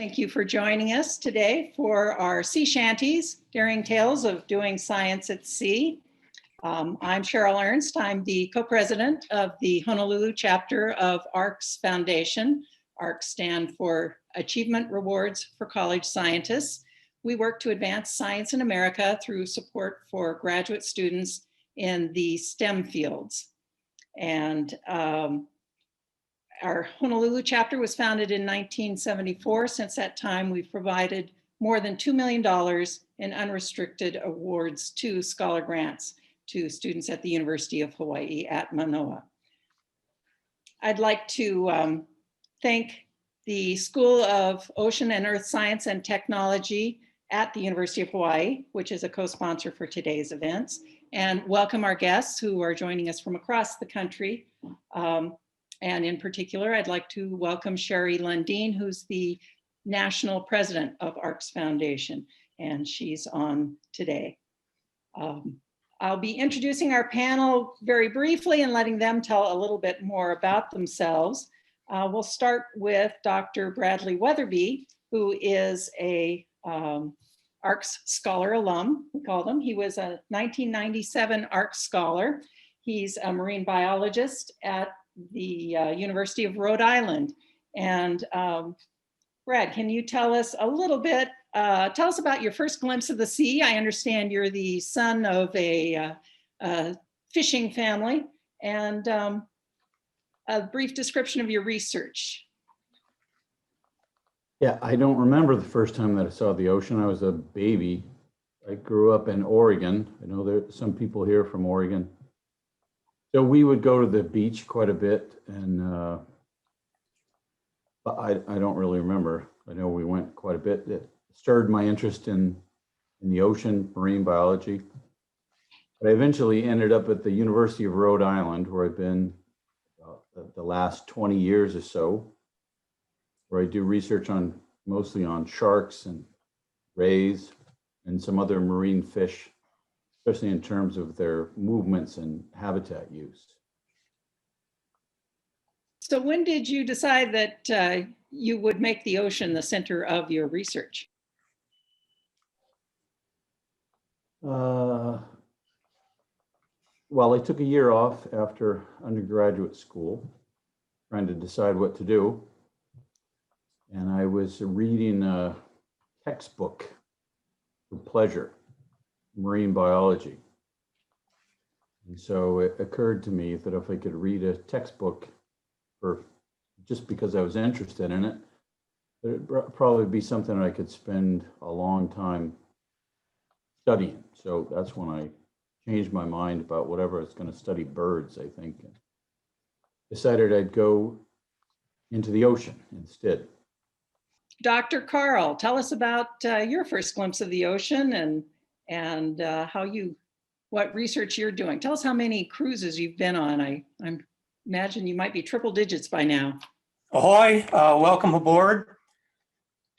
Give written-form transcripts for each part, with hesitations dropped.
Thank you for joining us today for our Sea Shanties, Daring Tales of Doing Science at Sea. I'm Cheryl Ernst. I'm the co-president of the Honolulu chapter of ARCS Foundation. ARCS stand for Achievement Rewards for College Scientists. We work to advance science in America through support for graduate students in the STEM fields. And our Honolulu chapter was founded in 1974. Since that time, we've provided more than $2 million in unrestricted awards to scholar grants to students at the University of Hawaii at Manoa. I'd like to thank the School of Ocean and Earth Science and Technology at the University of Hawaii, which is a co-sponsor for today's events, and welcome our guests who are joining us from across the country. And in particular, I'd like to welcome Sherry Lundeen, who's the national president of ARCS Foundation, and she's on today. I'll be introducing our panel very briefly and letting them tell a little bit more about themselves. We'll start with Dr. Bradley Wetherbee, who is a ARCS Scholar alum, we call him. He was a 1997 ARCS Scholar. He's a marine biologist at the University of Rhode Island. And Brad, can you tell us a little bit, tell us about your first glimpse of the sea? I understand you're the son of a fishing family, and a brief description of your research. Yeah, I don't remember the first time that I saw the ocean. I was a baby. I grew up in Oregon. I know there's some people here from Oregon. So we would go to the beach quite a bit, and but I don't really remember. I know we went quite a bit. It stirred my interest in the ocean, marine biology. But I eventually ended up at the University of Rhode Island, where I've been the last 20 years or so, where I do research on mostly on sharks and rays and some other marine fish, especially in terms of their movements and habitat use. So when did you decide that you would make the ocean the center of your research? Well, I took a year off after undergraduate school, trying to decide what to do. And I was reading a textbook for pleasure, marine biology. And so it occurred to me that if I could read a textbook for just because I was interested in it, it'd probably be something I could spend a long time studying. So that's when I changed my mind about whatever I was going to study, birds, I think, and decided I'd go into the ocean instead. Dr. Karl, tell us about your first glimpse of the ocean and what research you're doing. Tell us how many cruises you've been on. I imagine you might be triple digits by now. Ahoy, welcome aboard.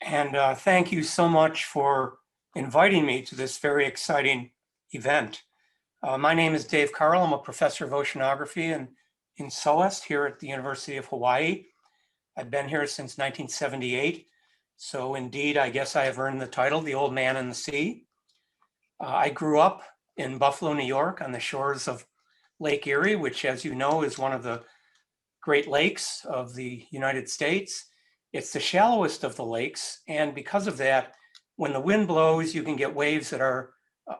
And thank you so much for inviting me to this very exciting event. My name is Dave Karl. I'm a professor of oceanography in SOAS here at the University of Hawaii. I've been here since 1978. So indeed, I guess I have earned the title, the old man in the sea. I grew up in Buffalo, New York on the shores of Lake Erie, which, as you know, is one of the Great Lakes of the United States. It's the shallowest of the lakes. And because of that, when the wind blows, you can get waves that are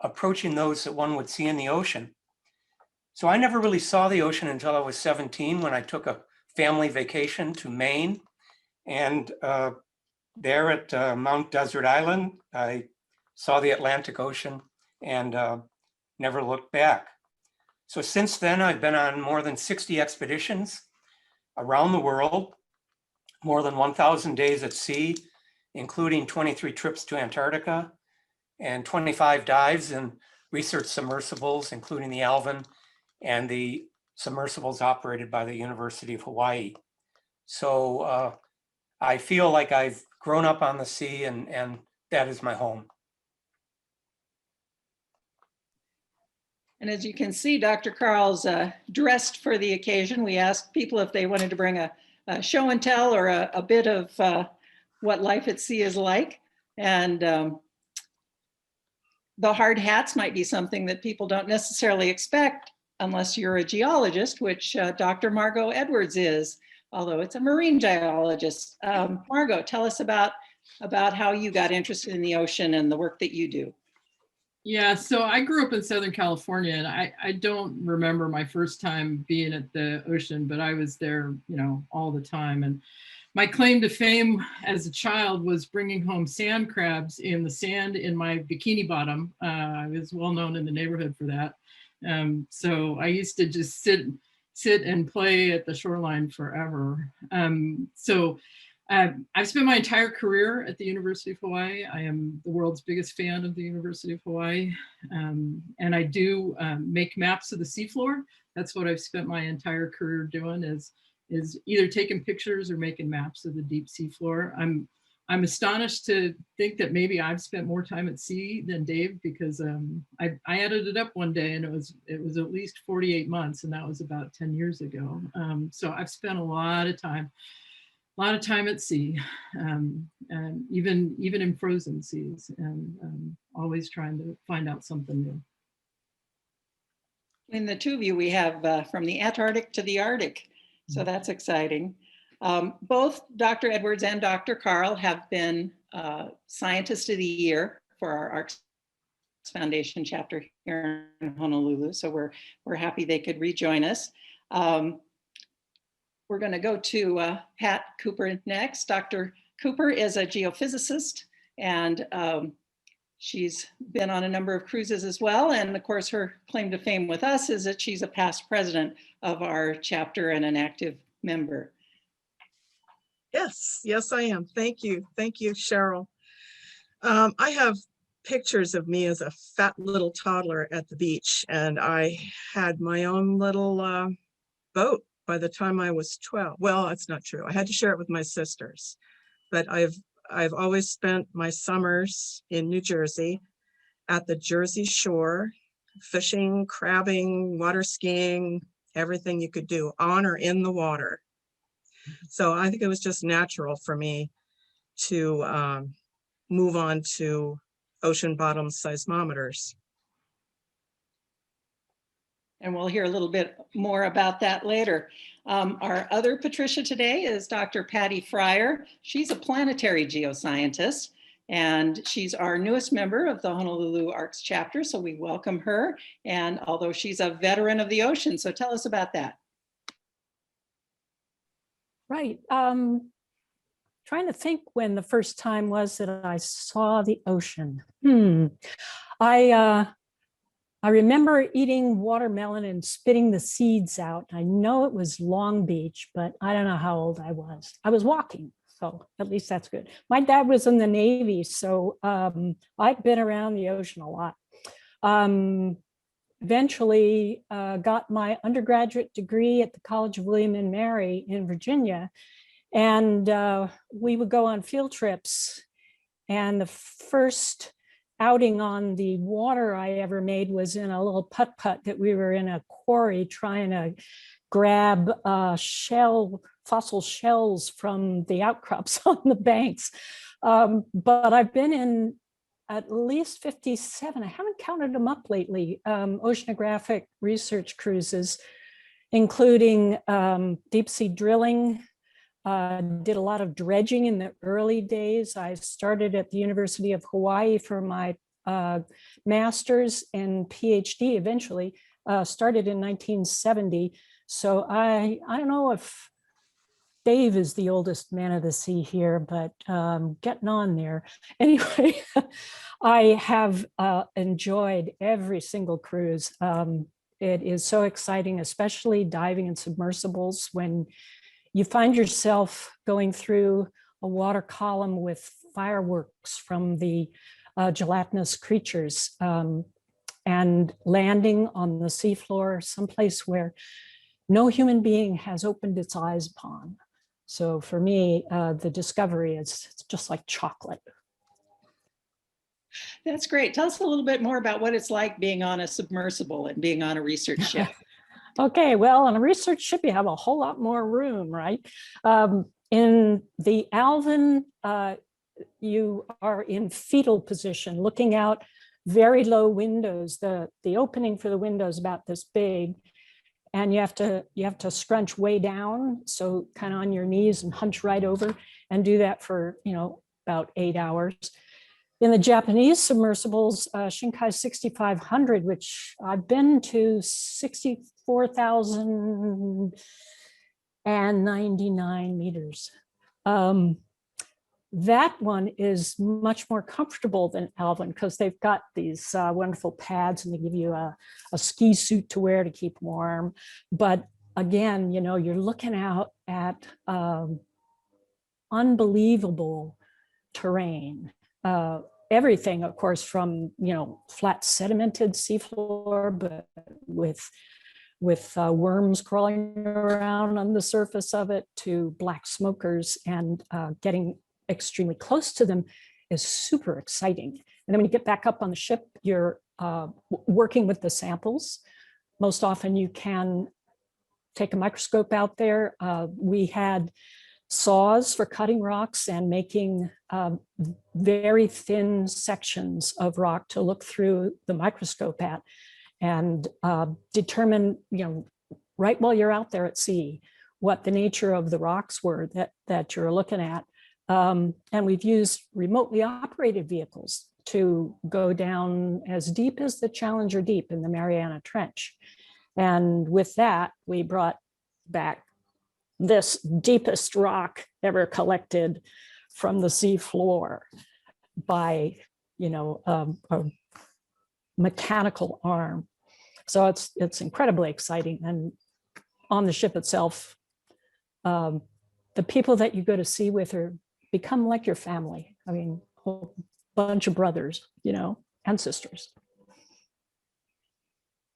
approaching those that one would see in the ocean. So I never really saw the ocean until I was 17 when I took a family vacation to Maine. And there at Mount Desert Island, I saw the Atlantic Ocean and never looked back. So since then, I've been on more than 60 expeditions around the world, more than 1,000 days at sea, including 23 trips to Antarctica and 25 dives in research submersibles, including the Alvin and the submersibles operated by the University of Hawaii. So I feel like I've grown up on the sea, and that is my home. And as you can see, Dr. Karl's dressed for the occasion. We asked people if they wanted to bring a show and tell or a bit of what life at sea is like. And the hard hats might be something that people don't necessarily expect unless you're a geologist, which Dr. Margo Edwards is, although it's a marine geologist. Margo, tell us about how you got interested in the ocean and the work that you do. Yeah, so I grew up in Southern California, and I don't remember my first time being at the ocean, but I was there, you know, all the time. And my claim to fame as a child was bringing home sand crabs in the sand in my bikini bottom. I was well known in the neighborhood for that. So I used to just sit and play at the shoreline forever. I've spent my entire career at the University of Hawaii. I am the world's biggest fan of the University of Hawaii. And I do make maps of the seafloor. That's what I've spent my entire career doing, is either taking pictures or making maps of the deep sea floor. I'm astonished to think that maybe I've spent more time at sea than Dave, because I added it up one day and it was at least 48 months, and that was about 10 years ago. So I've spent a lot of time at sea, and even in frozen seas, and always trying to find out something new. In the two of you, we have from the Antarctic to the Arctic, so that's exciting. Both Dr. Edwards and Dr. Karl have been Scientist of the Year for our ARCS Foundation chapter here in Honolulu, so we're happy they could rejoin us. We're going to go to Pat Cooper next. Dr. Cooper is a geophysicist, and she's been on a number of cruises as well. And of course, her claim to fame with us is that she's a past president of our chapter and an active member. Yes, I am. Thank you, Cheryl. I have pictures of me as a fat little toddler at the beach, and I had my own little boat by the time I was 12. Well, that's not true. I had to share it with my sisters, but I've always spent my summers in New Jersey at the Jersey shore, fishing, crabbing, water skiing, everything you could do on or in the water. So I think it was just natural for me to move on to ocean bottom seismometers. And we'll hear a little bit more about that later. Our other Patricia today is Dr. Patty Fryer. She's a planetary geoscientist, and she's our newest member of the Honolulu ARCS chapter, so we welcome her. And although she's a veteran of the ocean, so tell us about that. Right. Trying to think when the first time was that I saw the ocean. I remember eating watermelon and spitting the seeds out. I know it was Long Beach, but I don't know how old I was. I was walking, so at least that's good. My dad was in the Navy, so I've been around the ocean a lot. Eventually got my undergraduate degree at the College of William and Mary in Virginia, and we would go on field trips. And the first outing on the water I ever made was in a little putt-putt that we were in a quarry trying to grab fossil shells from the outcrops on the banks. But I've been in at least 57, I haven't counted them up lately, oceanographic research cruises, including deep sea drilling. Did a lot of dredging in the early days. I started at the University of Hawaii for my master's and PhD eventually, started in 1970. So I don't know if Dave is the oldest man of the sea here, but getting on there. Anyway, I have enjoyed every single cruise. It is so exciting, especially diving in submersibles when you find yourself going through a water column with fireworks from the gelatinous creatures and landing on the seafloor, someplace where no human being has opened its eyes upon. So for me, the discovery is just like chocolate. That's great. Tell us a little bit more about what it's like being on a submersible and being on a research ship. Okay, well, on a research ship, you have a whole lot more room, right? In the Alvin, you are in fetal position, looking out very low windows. The opening for the window is about this big, and you have to scrunch way down, so kind of on your knees and hunch right over, and do that for about 8 hours. In the Japanese submersibles, Shinkai 6500, which I've been to 64,099 meters. That one is much more comfortable than Alvin because they've got these wonderful pads, and they give you a ski suit to wear to keep warm. But again, you're looking out at unbelievable terrain. Everything, of course, from flat sedimented seafloor, but with worms crawling around on the surface of it, to black smokers, and getting extremely close to them is super exciting. And then when you get back up on the ship, you're working with the samples. Most often you can take a microscope out there. We had saws for cutting rocks and making very thin sections of rock to look through the microscope at, and determine, right while you're out there at sea, what the nature of the rocks were that you're looking at. And we've used remotely operated vehicles to go down as deep as the Challenger Deep in the Mariana Trench. And with that, we brought back this deepest rock ever collected from the sea floor by, a mechanical arm. So it's incredibly exciting. And on the ship itself, the people that you go to sea with become like your family. I mean, a whole bunch of brothers, and sisters.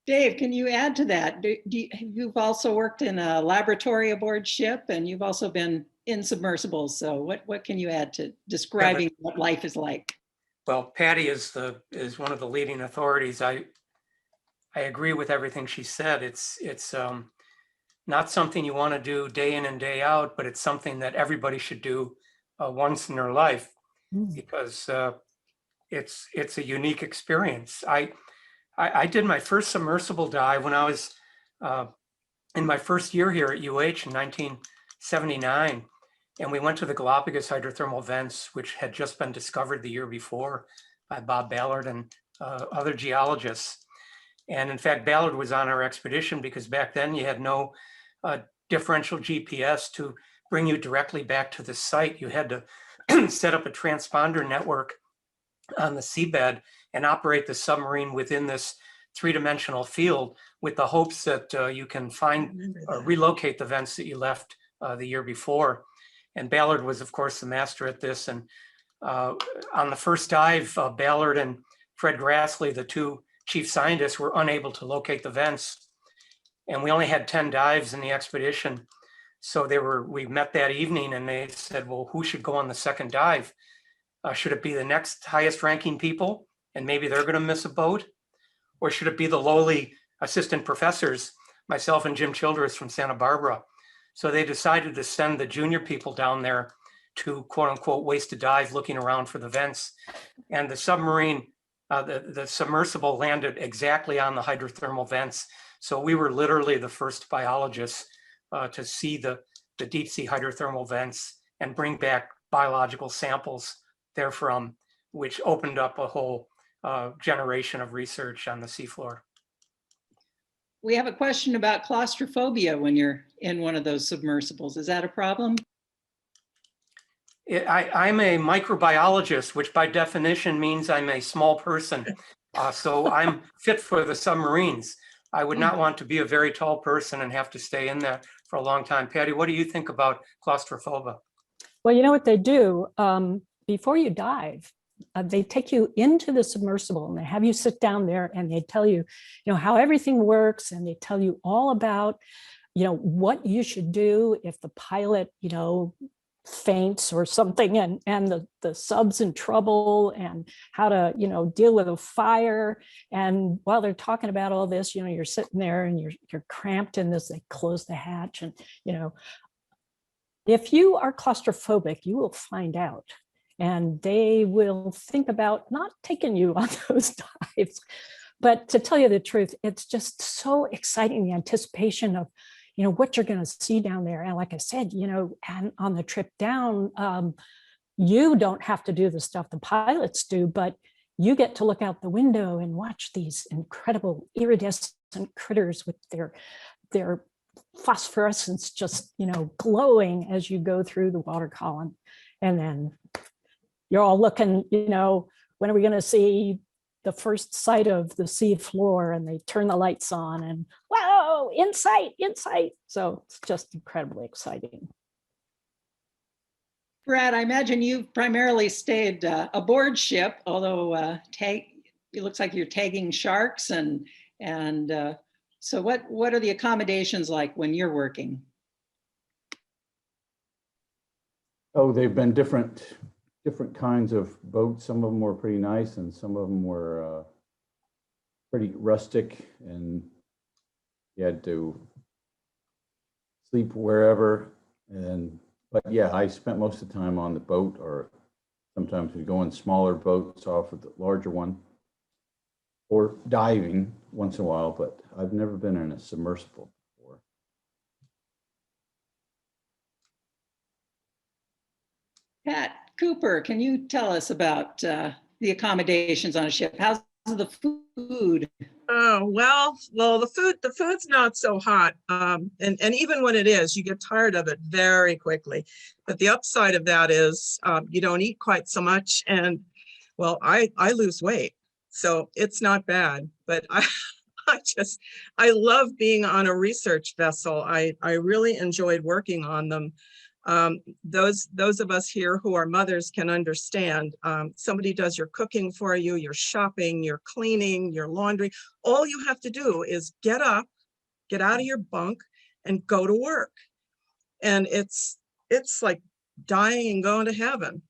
Dave, can you add to that? You've also worked in a laboratory aboard ship, and you've also been in submersibles. So what can you add to describing what life is like? Well, Patty is one of the leading authorities. I agree with everything she said. It's not something you want to do day in and day out, but it's something that everybody should do once in their life, because it's a unique experience. I did my first submersible dive when I was in my first year here at UH in 1979. And we went to the Galapagos hydrothermal vents, which had just been discovered the year before by Bob Ballard and other geologists. And in fact, Ballard was on our expedition because back then you had no differential GPS to bring you directly back to the site. You had to set up a transponder network on the seabed and operate the submarine within this three-dimensional field with the hopes that you can find or relocate the vents that you left the year before. And Ballard was, of course, the master at this. And on the first dive, Ballard and Fred Grassley, the two chief scientists, were unable to locate the vents. And we only had 10 dives in the expedition. So we met that evening and they said, well, who should go on the second dive? Should it be the next highest ranking people and maybe they're going to miss a boat? Or should it be the lowly assistant professors, myself and Jim Childress from Santa Barbara? So they decided to send the junior people down there to quote unquote waste a dive looking around for the vents. And the submarine, the submersible landed exactly on the hydrothermal vents. So we were literally the first biologists to see the deep sea hydrothermal vents and bring back biological samples therefrom, which opened up a whole generation of research on the seafloor. We have a question about claustrophobia when you're in one of those submersibles. Is that a problem? I'm a microbiologist, which by definition means I'm a small person. So I'm fit for the submarines. I would not want to be a very tall person and have to stay in there for a long time. Patty, what do you think about claustrophobia? Well, you know what they do? Before you dive, they take you into the submersible and they have you sit down there and they tell you, how everything works, and they tell you all about, what you should do if the pilot, faints or something, and the sub's in trouble, and how to, deal with a fire. And while they're talking about all this, you're sitting there and you're cramped in this, they close the hatch and, If you are claustrophobic, you will find out. And they will think about not taking you on those dives. But to tell you the truth, it's just so exciting, the anticipation of, what you're going to see down there. And like I said, and on the trip down, you don't have to do the stuff the pilots do, but you get to look out the window and watch these incredible iridescent critters with their phosphorescence just, glowing as you go through the water column. And then you're all looking, when are we going to see the first sight of the sea floor? And they turn the lights on and whoa, insight. So it's just incredibly exciting. Brad, I imagine you've primarily stayed aboard ship, although it looks like you're tagging sharks and so what are the accommodations like when you're working? Oh, they've been different kinds of boats. Some of them were pretty nice and some of them were pretty rustic, and you had to sleep wherever. But yeah, I spent most of the time on the boat, or sometimes we go in smaller boats off of the larger one, or diving once in a while, but I've never been in a submersible before. Pat Cooper, can you tell us about the accommodations on a ship? How's the food? Oh, well, the food's not so hot. And even when it is, you get tired of it very quickly. But the upside of that is you don't eat quite so much. And well, I lose weight, so it's not bad. But I love being on a research vessel. I really enjoyed working on them. Those of us here who are mothers can understand. Somebody does your cooking for you, your shopping, your cleaning, your laundry. All you have to do is get up, get out of your bunk, and go to work. And it's like dying and going to heaven.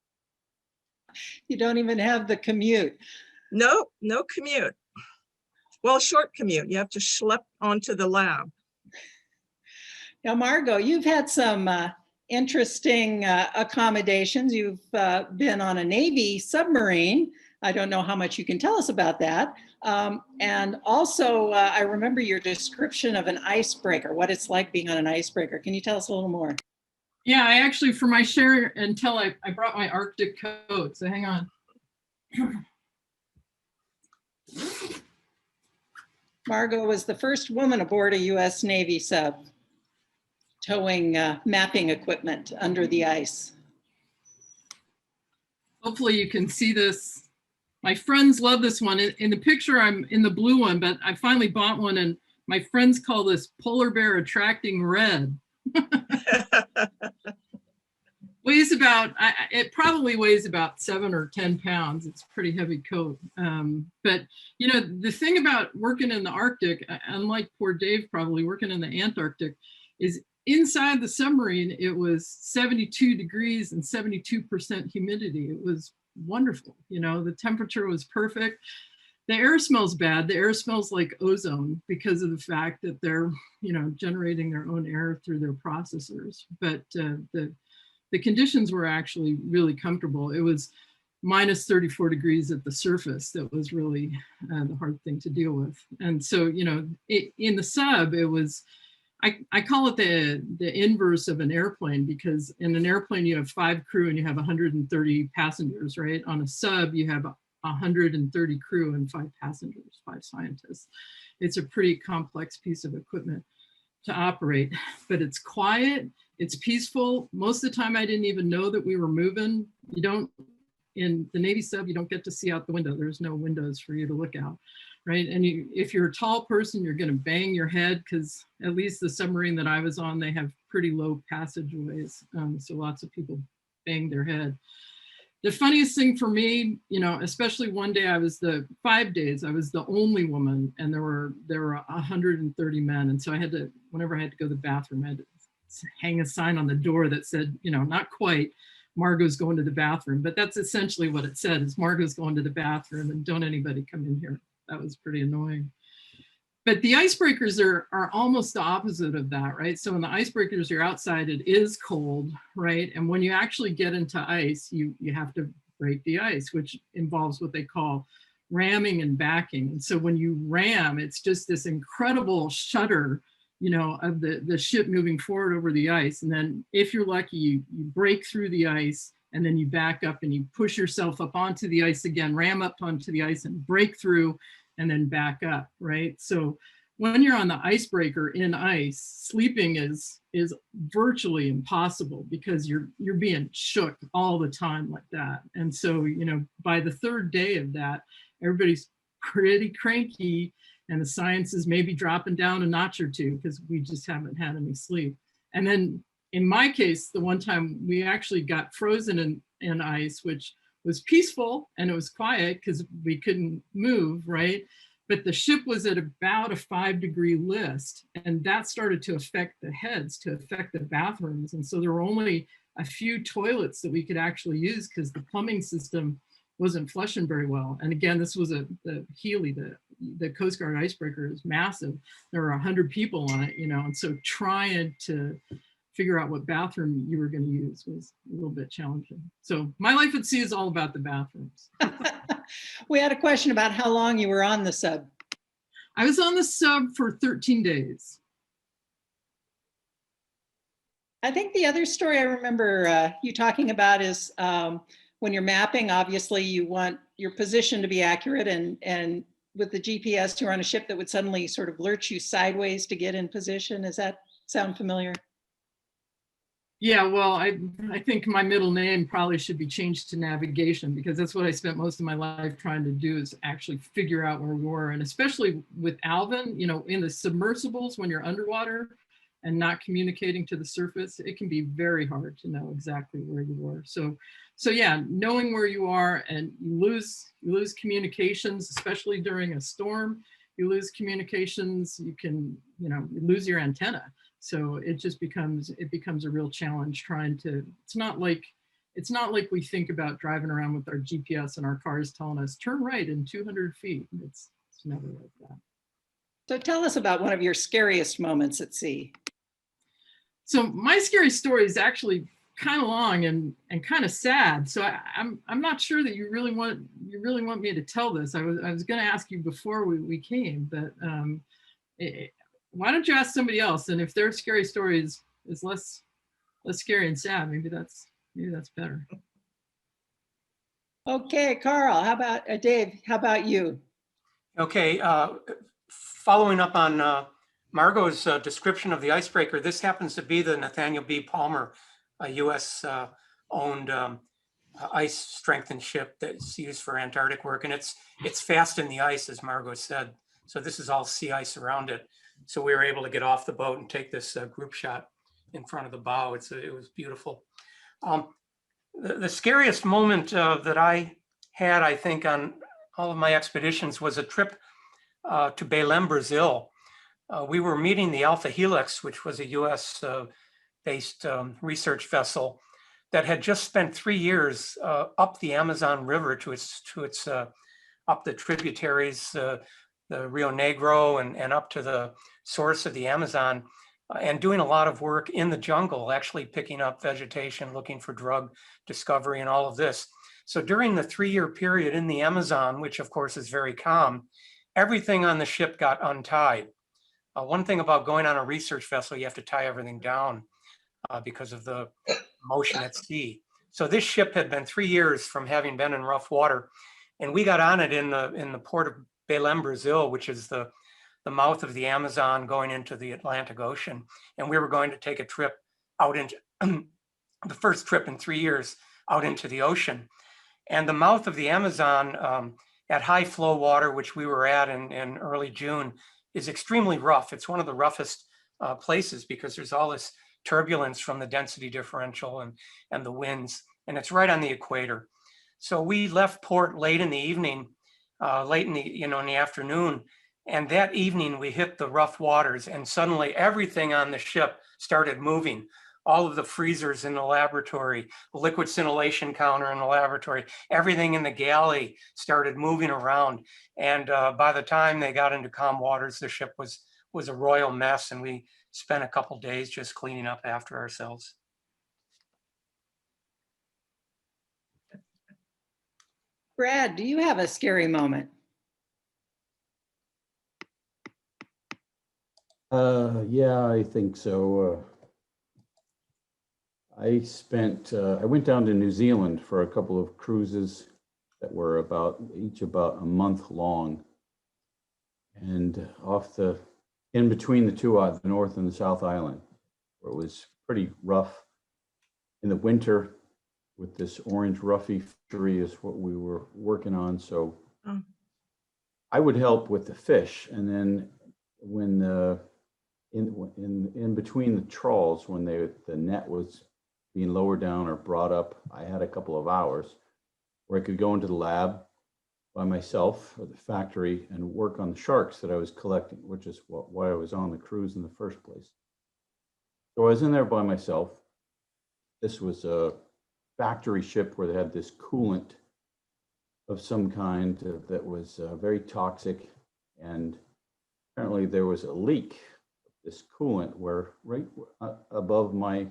You don't even have the commute. No commute. Well, short commute. You have to schlep onto the lab. Now, Margo, you've had some interesting accommodations. You've been on a Navy submarine. I don't know how much you can tell us about that. And also, I remember your description of an icebreaker, what it's like being on an icebreaker. Can you tell us a little more? Yeah, I actually, for my share and tell, I brought my Arctic coat, so hang on. Margo was the first woman aboard a US Navy sub, towing mapping equipment under the ice. Hopefully you can see this. My friends love this one. In the picture, I'm in the blue one, but I finally bought one, and my friends call this polar bear attracting red. It probably weighs about 7 or 10 pounds. It's a pretty heavy coat. But the thing about working in the Arctic, unlike poor Dave probably working in the Antarctic, is inside the submarine, it was 72 degrees and 72% humidity. It was wonderful. The temperature was perfect. The air smells bad. The air smells like ozone because of the fact that they're, generating their own air through their processors. But the conditions were actually really comfortable. It was minus 34 degrees at the surface. That was really the hard thing to deal with. And so, in the sub, it was, I call it the inverse of an airplane, because in an airplane, you have 5 crew and you have 130 passengers, right? On a sub, you have 130 crew and 5 passengers, 5 scientists. It's a pretty complex piece of equipment to operate, but it's quiet, it's peaceful. Most of the time, I didn't even know that we were moving. In the Navy sub, you don't get to see out the window. There's no windows for you to look out, right? And if you're a tall person, you're gonna bang your head, because at least the submarine that I was on, they have pretty low passageways. So lots of people bang their head. The funniest thing for me, especially one day, 5 days, I was the only woman, and there were 130 men. And so whenever I had to go to the bathroom, I had to hang a sign on the door that said, not quite, Margo's going to the bathroom, but that's essentially what it said, is Margo's going to the bathroom and don't anybody come in here. That was pretty annoying. But the icebreakers are almost the opposite of that, right? So when the icebreakers are outside, it is cold, right? And when you actually get into ice, you have to break the ice, which involves what they call ramming and backing. And so when you ram, it's just this incredible shudder, you know, of the ship moving forward over the ice. And then if you're lucky, you break through the ice, and then you back up and you push yourself up onto the ice again, ram up onto the ice and break through, and then back up, right? So when you're on the icebreaker in ice, sleeping is virtually impossible because you're being shook all the time like that. And so, you know, by the third day of that, everybody's pretty cranky, and the science is maybe dropping down a notch or two because we just haven't had any sleep. And then in my case, the one time we actually got frozen in ice, which was peaceful and it was quiet because we couldn't move, right? But the ship was at about a 5-degree list, and that started to affect the heads, to affect the bathrooms. And so there were only a few toilets that we could actually use because the plumbing system wasn't flushing very well. And again, this was the Healy, the Coast Guard icebreaker is massive. There were 100 people on it, you know, and so trying to figure out what bathroom you were going to use was a little bit challenging. So my life at sea is all about the bathrooms. We had a question about how long you were on the sub. I was on the sub for 13 days. I think the other story I remember you talking about is when you're mapping, obviously you want your position to be accurate, and with the GPS, you're on a ship that would suddenly sort of lurch you sideways to get in position. Does that sound familiar? Yeah, well, I think my middle name probably should be changed to navigation, because that's what I spent most of my life trying to do, is actually figure out where we were. And especially with Alvin, you know, in the submersibles, when you're underwater and not communicating to the surface, it can be very hard to know exactly where you were. So yeah, knowing where you are, and you lose communications, especially during a storm. You lose communications, you lose your antenna. So it just becomes a real challenge trying to, it's not like we think about driving around with our GPS and our cars telling us turn right in 200 feet. It's never like that. So tell us about one of your scariest moments at sea. So my scary story is actually kind of long and kind of sad. So I'm not sure that you really want me to tell this. I was going to ask you before we came, but why don't you ask somebody else? And if their scary story is less scary and sad, maybe that's better. Okay, Carl, how about Dave? How about you? Okay, Following up on Margo's description of the icebreaker, this happens to be the Nathaniel B. Palmer, a U.S. owned ice strengthened ship that's used for Antarctic work, and it's fast in the ice, as Margo said. So this is all sea ice around it. So we were able to get off the boat and take this group shot in front of the bow. It was beautiful. The scariest moment that I had, I think, on all of my expeditions was a trip to Belém, Brazil. We were meeting the Alpha Helix, which was a US based research vessel that had just spent 3 years up the Amazon River to its up the tributaries, the Rio Negro, and up to the source of the Amazon, and doing a lot of work in the jungle, actually picking up vegetation, looking for drug discovery and all of this. So during the 3-year period in the Amazon, which of course is very calm, everything on the ship got untied. One thing about going on a research vessel, you have to tie everything down because of the motion at sea. So this ship had been 3 years from having been in rough water, and we got on it in the port of Belém, Brazil, which is the mouth of the Amazon going into the Atlantic Ocean. And we were going to take a trip out into the first trip in 3 years out into the ocean. And the mouth of the Amazon at high flow water, which we were at in early June, is extremely rough. It's one of the roughest places because there's all this turbulence from the density differential and the winds, and it's right on the equator. So we left port late in the evening, late in the afternoon, and that evening we hit the rough waters, and suddenly everything on the ship started moving. all of the freezers in the laboratory, the liquid scintillation counter in the laboratory, everything in the galley started moving around. And by the time they got into calm waters, the ship was a royal mess, and we spent a couple days just cleaning up after ourselves. Brad, do you have a scary moment? Yeah, I think so. I went down to New Zealand for a couple of cruises that were each about a month long. And in between the two, the North and the South Island, where it was pretty rough in the winter with this orange roughy fishery is what we were working on. So I would help with the fish. And then when in between the trawls, when the net was being lowered down or brought up, I had a couple of hours where I could go into the lab by myself or the factory and work on the sharks that I was collecting, which is why I was on the cruise in the first place. So I was in there by myself. This was a factory ship where they had this coolant of some kind that was very toxic. And apparently there was a leak of this coolant right above my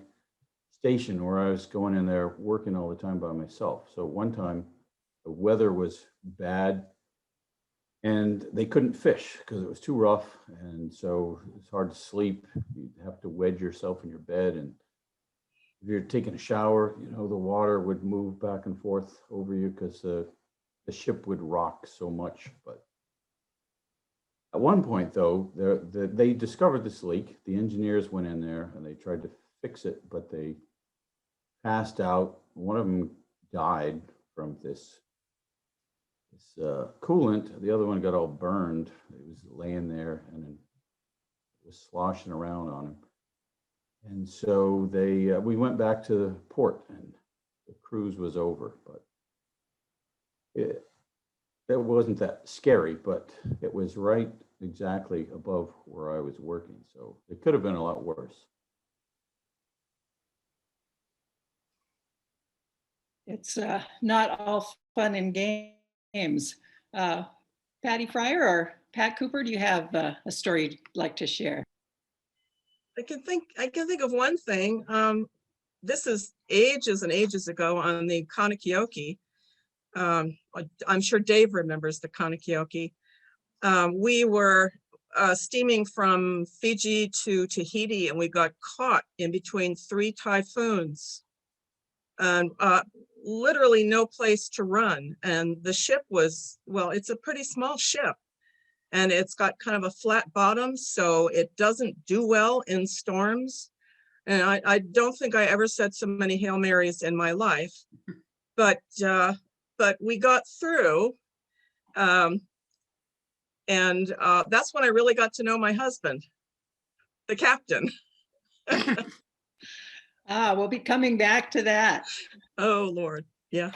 station where I was going in there working all the time by myself. So one time the weather was bad and they couldn't fish because it was too rough. And so it's hard to sleep. You'd have to wedge yourself in your bed. And if you're taking a shower, the water would move back and forth over you because the ship would rock so much. But at one point though, they discovered this leak. The engineers went in there and they tried to fix it, but they passed out. One of them died from this coolant. The other one got all burned. It was laying there and it was sloshing around on him. And so we went back to the port and the cruise was over. But it wasn't that scary, but it was right exactly above where I was working. So it could have been a lot worse. It's not all fun and games. Patty Fryer or Pat Cooper, do you have a story you'd like to share? I can think of one thing. This is ages and ages ago on the Kanakioke. I'm sure Dave remembers the Kanakioke. We were steaming from Fiji to Tahiti, and we got caught in between 3 typhoons. And literally no place to run. And the ship was, well, it's a pretty small ship. And it's got kind of a flat bottom, so it doesn't do well in storms. And I don't think I ever said so many Hail Marys in my life, but we got through. And that's when I really got to know my husband, the captain. We'll be coming back to that. Oh, Lord. Yeah.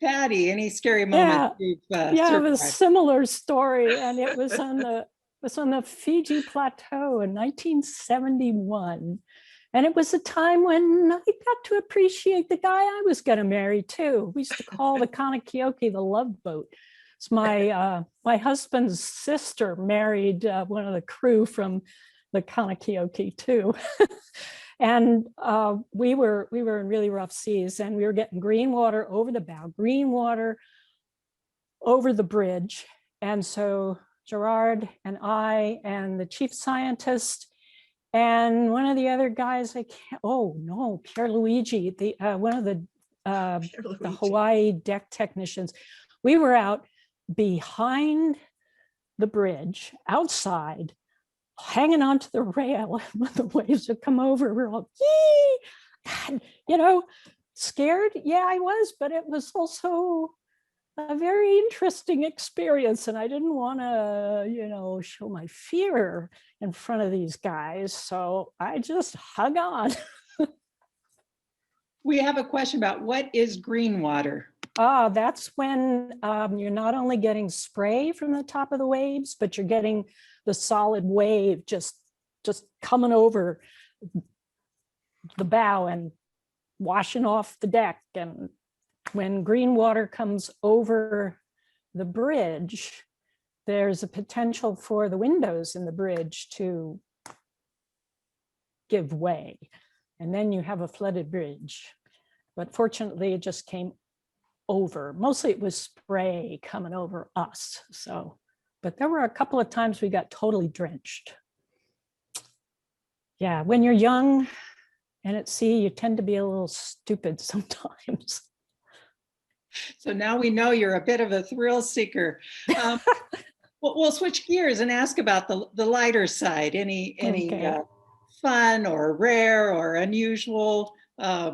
Patty, any scary moments? Yeah, it was a similar story, and it was on the Fiji Plateau in 1971. And it was a time when I got to appreciate the guy I was going to marry too. We used to call the Kanakioke the love boat. It's my husband's sister married one of the crew from the Kanakioke too. And we were in really rough seas, and we were getting green water over the bow, green water over the bridge. And so Gerard and I and the chief scientist and one of the other guys, Pierluigi, one of the Hawaii deck technicians, we were out behind the bridge outside, hanging onto the rail. When the waves would come over, we're all, yee! God, scared. Yeah, I was, but it was also a very interesting experience. And I didn't want to, show my fear in front of these guys. So I just hung on. We have a question about what is green water? That's when you're not only getting spray from the top of the waves, but you're getting the solid wave just coming over the bow and washing off the deck. And when green water comes over the bridge, there's a potential for the windows in the bridge to give way. And then you have a flooded bridge. But fortunately, it just came over. Mostly it was spray coming over us. So, but there were a couple of times we got totally drenched. Yeah, when you're young and at sea, you tend to be a little stupid sometimes. So now we know you're a bit of a thrill seeker. We'll switch gears and ask about the lighter side. Any Okay. fun or rare or unusual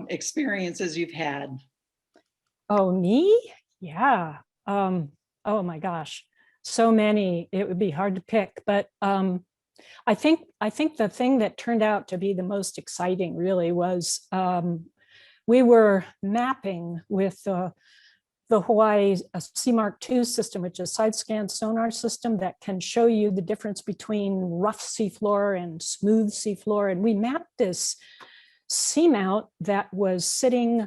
experiences you've had? Oh, me? Yeah. Oh my gosh, so many. It would be hard to pick, but I think the thing that turned out to be the most exciting really was we were mapping with the Hawaii CMARC 2 system, which is a side scan sonar system that can show you the difference between rough seafloor and smooth seafloor. And we mapped this seamount that was sitting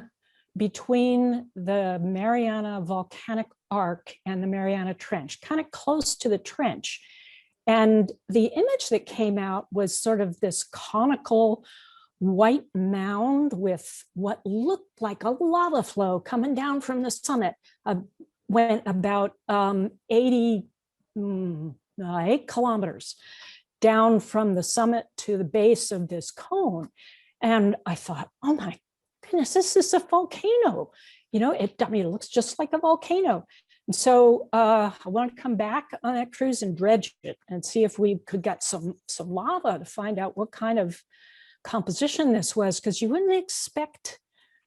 between the Mariana volcanic arc and the Mariana Trench, kind of close to the trench. And the image that came out was sort of this conical white mound with what looked like a lava flow coming down from the summit. Went about 8 kilometers down from the summit to the base of this cone. And I thought, oh my goodness, this is a volcano. You know, it looks just like a volcano. And so I want to come back on that cruise and dredge it and see if we could get some lava to find out what kind of composition this was, because you wouldn't expect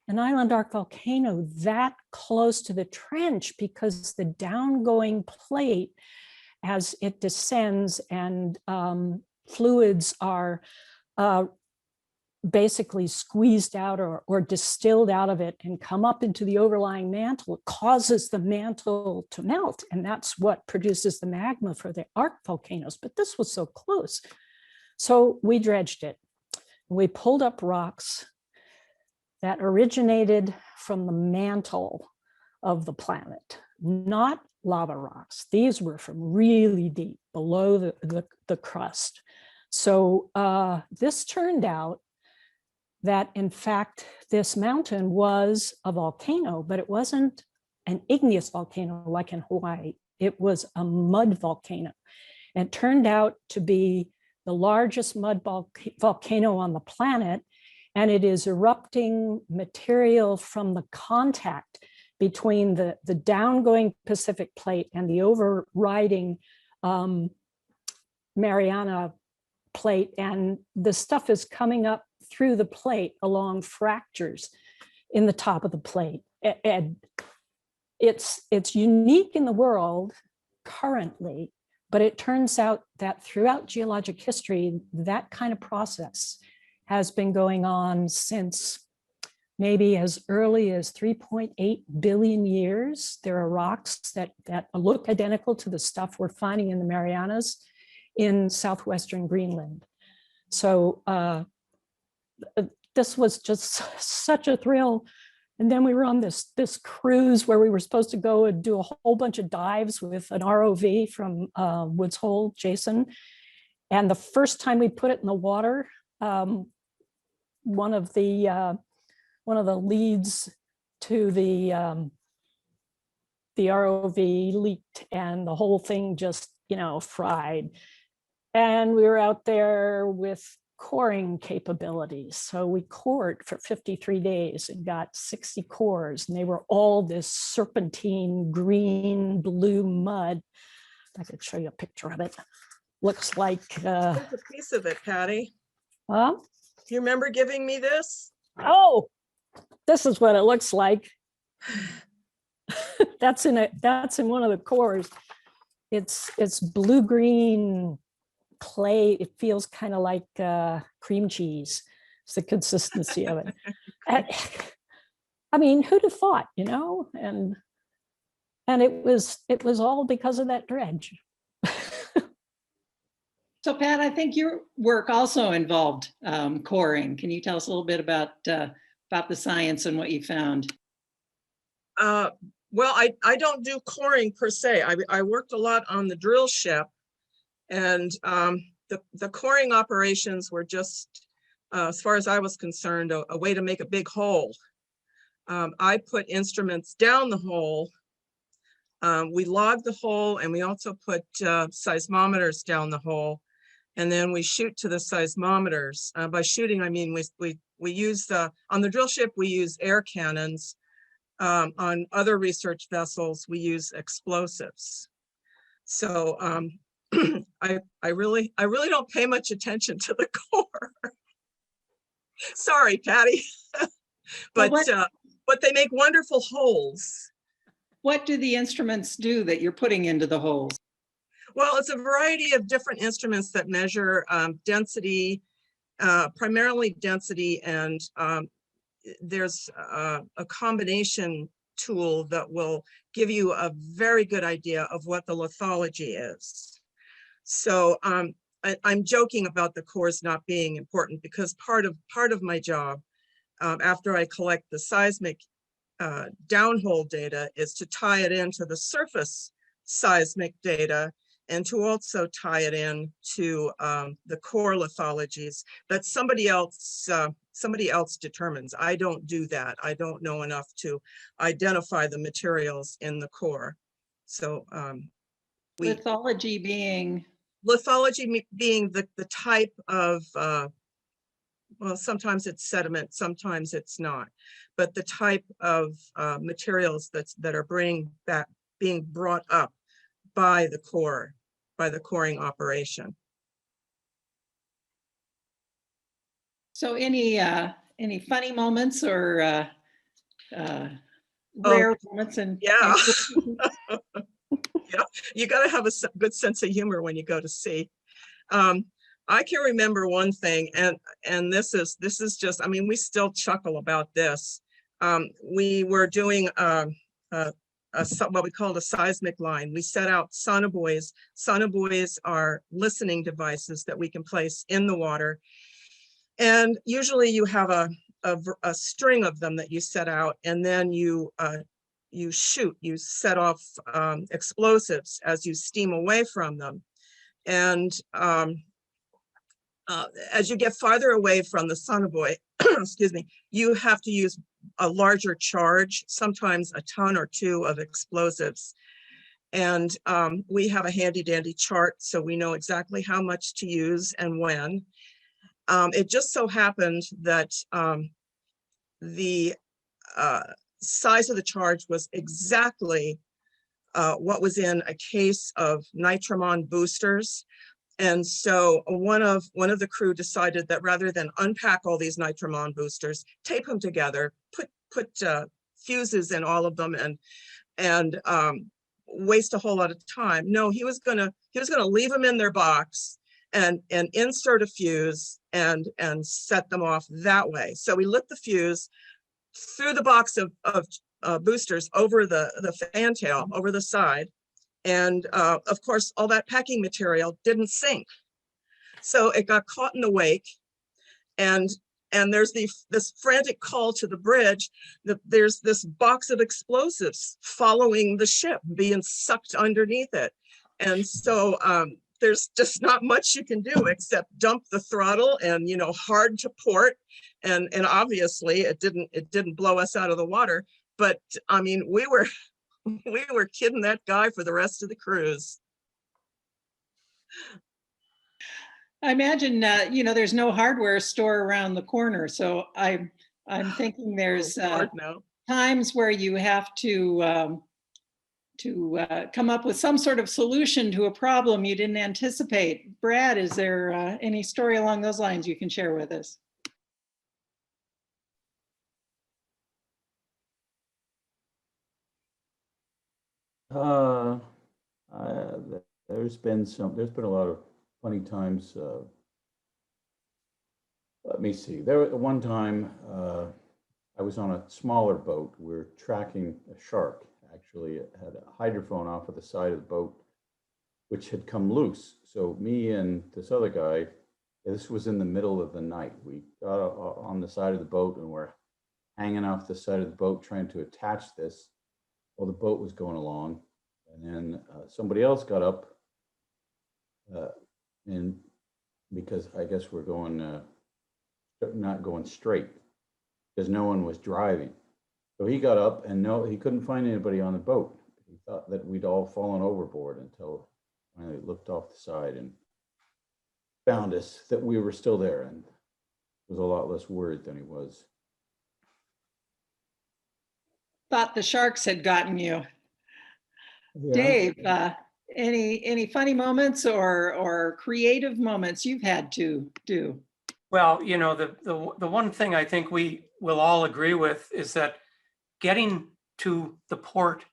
an island arc volcano that close to the trench, because the downgoing plate as it descends and fluids are basically squeezed out or distilled out of it and come up into the overlying mantle. It causes the mantle to melt, and that's what produces the magma for the arc volcanoes. But this was so close. So we dredged it. We pulled up rocks that originated from the mantle of the planet, not lava rocks. These were from really deep below the crust. So this turned out that, in fact, this mountain was a volcano, but it wasn't an igneous volcano like in Hawaii. It was a mud volcano. And it turned out to be the largest mud volcano on the planet, and it is erupting material from the contact between the downgoing Pacific plate and the overriding Mariana plate, and the stuff is coming up through the plate along fractures in the top of the plate. And it's unique in the world currently, but it turns out that throughout geologic history, that kind of process has been going on since maybe as early as 3.8 billion years. There are rocks that look identical to the stuff we're finding in the Marianas in southwestern Greenland. So this was just such a thrill. And then we were on this cruise where we were supposed to go and do a whole bunch of dives with an ROV from Woods Hole, Jason. And the first time we put it in the water, one of the leads to the ROV leaked, and the whole thing just fried. And we were out there with coring capabilities. So we cored for 53 days and got 60 cores, and they were all this serpentine green blue mud. I could show you a picture of it. Looks like Here's a piece of it, Patty. huh? Do you remember giving me this? Oh, this is what it looks like. That's in one of the cores. It's blue-green clay. It feels kind of like cream cheese. It's the consistency of it. And, I mean, who'd have thought, And it was all because of that dredge. So Pat, I think your work also involved coring. Can you tell us a little bit about the science and what you found? Well, I don't do coring per se. I worked a lot on the drill ship, and the coring operations were just, as far as I was concerned, a way to make a big hole. I put instruments down the hole. We logged the hole, and we also put seismometers down the hole, and then we shoot to the seismometers. By shooting, I mean we use on the drill ship we use air cannons. On other research vessels, we use explosives. So I really don't pay much attention to the core. Sorry, Patty, but they make wonderful holes. What do the instruments do that you're putting into the holes? Well, it's a variety of different instruments that measure density, primarily density, and there's a combination tool that will give you a very good idea of what the lithology is. So I'm joking about the cores not being important, because part of my job after I collect the seismic downhole data is to tie it into the surface seismic data, and to also tie it in to the core lithologies that somebody else determines. I don't do that. I don't know enough to identify the materials in the core. So Lithology being? Lithology being the type of, well, sometimes it's sediment, sometimes it's not, but the type of materials that are being brought up by the core, by the coring operation. So any funny moments or rare moments? And yeah. Yeah, you got to have a good sense of humor when you go to sea. I can remember one thing, and this is just, I mean, we still chuckle about this. We were doing what we called a seismic line. We set out sonobuoys. Sonobuoys are listening devices that we can place in the water. And usually you have a string of them that you set out, and then you shoot, you set off explosives as you steam away from them. And as you get farther away from the sonobuoy, excuse me, you have to use a larger charge, sometimes a ton or two of explosives. And we have a handy dandy chart, so we know exactly how much to use and when. It just so happened that the size of the charge was exactly what was in a case of nitramon boosters. And so one of the crew decided that rather than unpack all these nitramon boosters, tape them together, put fuses in all of them, and waste a whole lot of time. No, he was gonna leave them in their box and insert a fuse and set them off that way. So we lit the fuse, threw the box of boosters over the fantail, over the side. And of course, all that packing material didn't sink. So it got caught in the wake. And there's this frantic call to the bridge that there's this box of explosives following the ship, being sucked underneath it. And so there's just not much you can do except dump the throttle and, you know, hard to port. And obviously it didn't blow us out of the water. But I mean, we were kidding that guy for the rest of the cruise. I imagine, you know, there's no hardware store around the corner. So I'm thinking there's times where you have to come up with some sort of solution to a problem you didn't anticipate. Brad, is there any story along those lines you can share with us? There's been a lot of funny times. Let me see. One time I was on a smaller boat. We were tracking a shark. Actually, it had a hydrophone off of the side of the boat. which had come loose. So me and this other guy, this was in the middle of the night. We got on the side of the boat and we're hanging off the side of the boat trying to attach this while the boat was going along. And then somebody else got up and because I guess we're going, not going straight because no one was driving. So he got up and no, he couldn't find anybody on the boat. He thought that we'd all fallen overboard until finally looked off the side and found us that we were still there and was a lot less worried than he was. Thought the sharks had gotten you. Yeah. Dave, any funny moments or creative moments you've had to do? Well, you know, the one thing I think we will all agree with is that getting to the port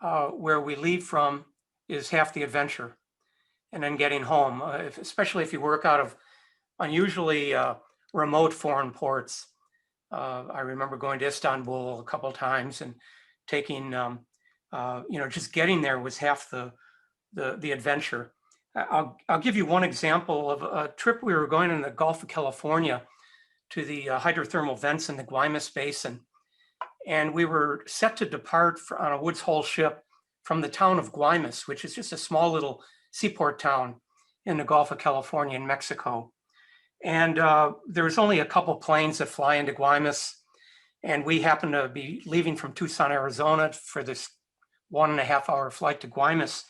where we leave from is half the adventure. And then getting home, especially if you work out of unusually remote foreign ports. I remember going to Istanbul a couple of times and taking, just getting there was half the adventure. I'll give you one example of a trip we were going in the Gulf of California to the hydrothermal vents in the Guaymas Basin. And we were set to depart on a Woods Hole ship from the town of Guaymas, which is just a small little seaport town in the Gulf of California in Mexico. And there was only a couple planes that fly into Guaymas. And we happened to be leaving from Tucson, Arizona for this 1.5 hour flight to Guaymas.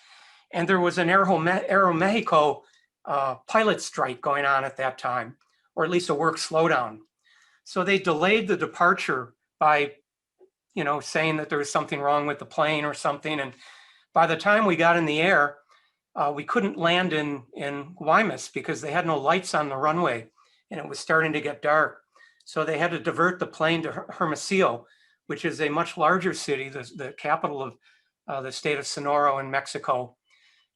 And there was an Aeromexico pilot strike going on at that time, or at least a work slowdown. So they delayed the departure by, saying that there was something wrong with the plane or something. And by the time we got in the air, we couldn't land in Guaymas because they had no lights on the runway and it was starting to get dark. So they had to divert the plane to Hermosillo, which is a much larger city, the capital of the state of Sonora in Mexico.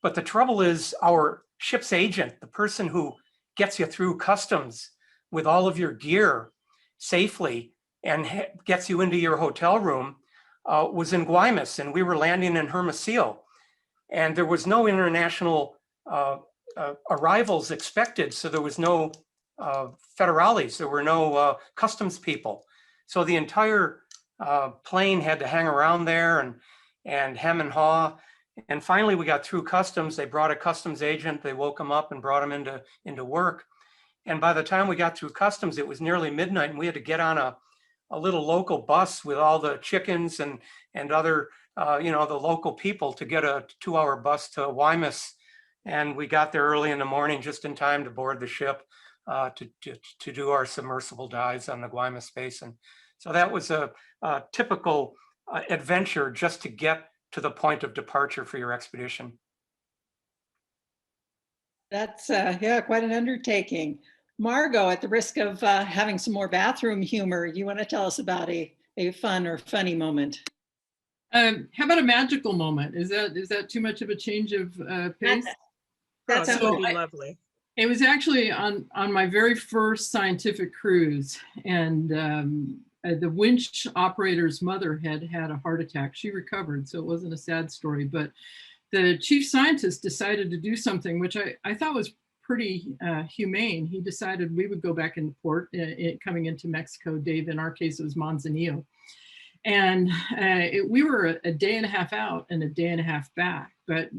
But the trouble is our ship's agent, the person who gets you through customs with all of your gear safely and gets you into your hotel room, was in Guaymas, and we were landing in Hermosillo. And there was no international arrivals expected, so there was no federales, there were no customs people. So the entire plane had to hang around there and hem and haw. And finally, we got through customs. They brought a customs agent. They woke him up and brought him into work. And by the time we got through customs, it was nearly midnight, and we had to get on a little local bus with all the chickens and other, the local people to get a 2-hour bus to Guaymas. And we got there early in the morning, just in time to board the ship to do our submersible dives on the Guaymas Basin. So that was a typical adventure just to get to the point of departure for your expedition. That's quite an undertaking. Margo, at the risk of having some more bathroom humor, you want to tell us about a fun or funny moment? How about a magical moment? Is that too much of a change of pace? That That sounds would be good. lovely. It was actually on my very first scientific cruise, and the winch operator's mother had a heart attack. She recovered, so it wasn't a sad story, but the chief scientist decided to do something which I thought was pretty humane. He decided we would go back into port, coming into Mexico. Dave, in our case, it was Manzanillo. And we were a day and a half out and a day and a half back. But,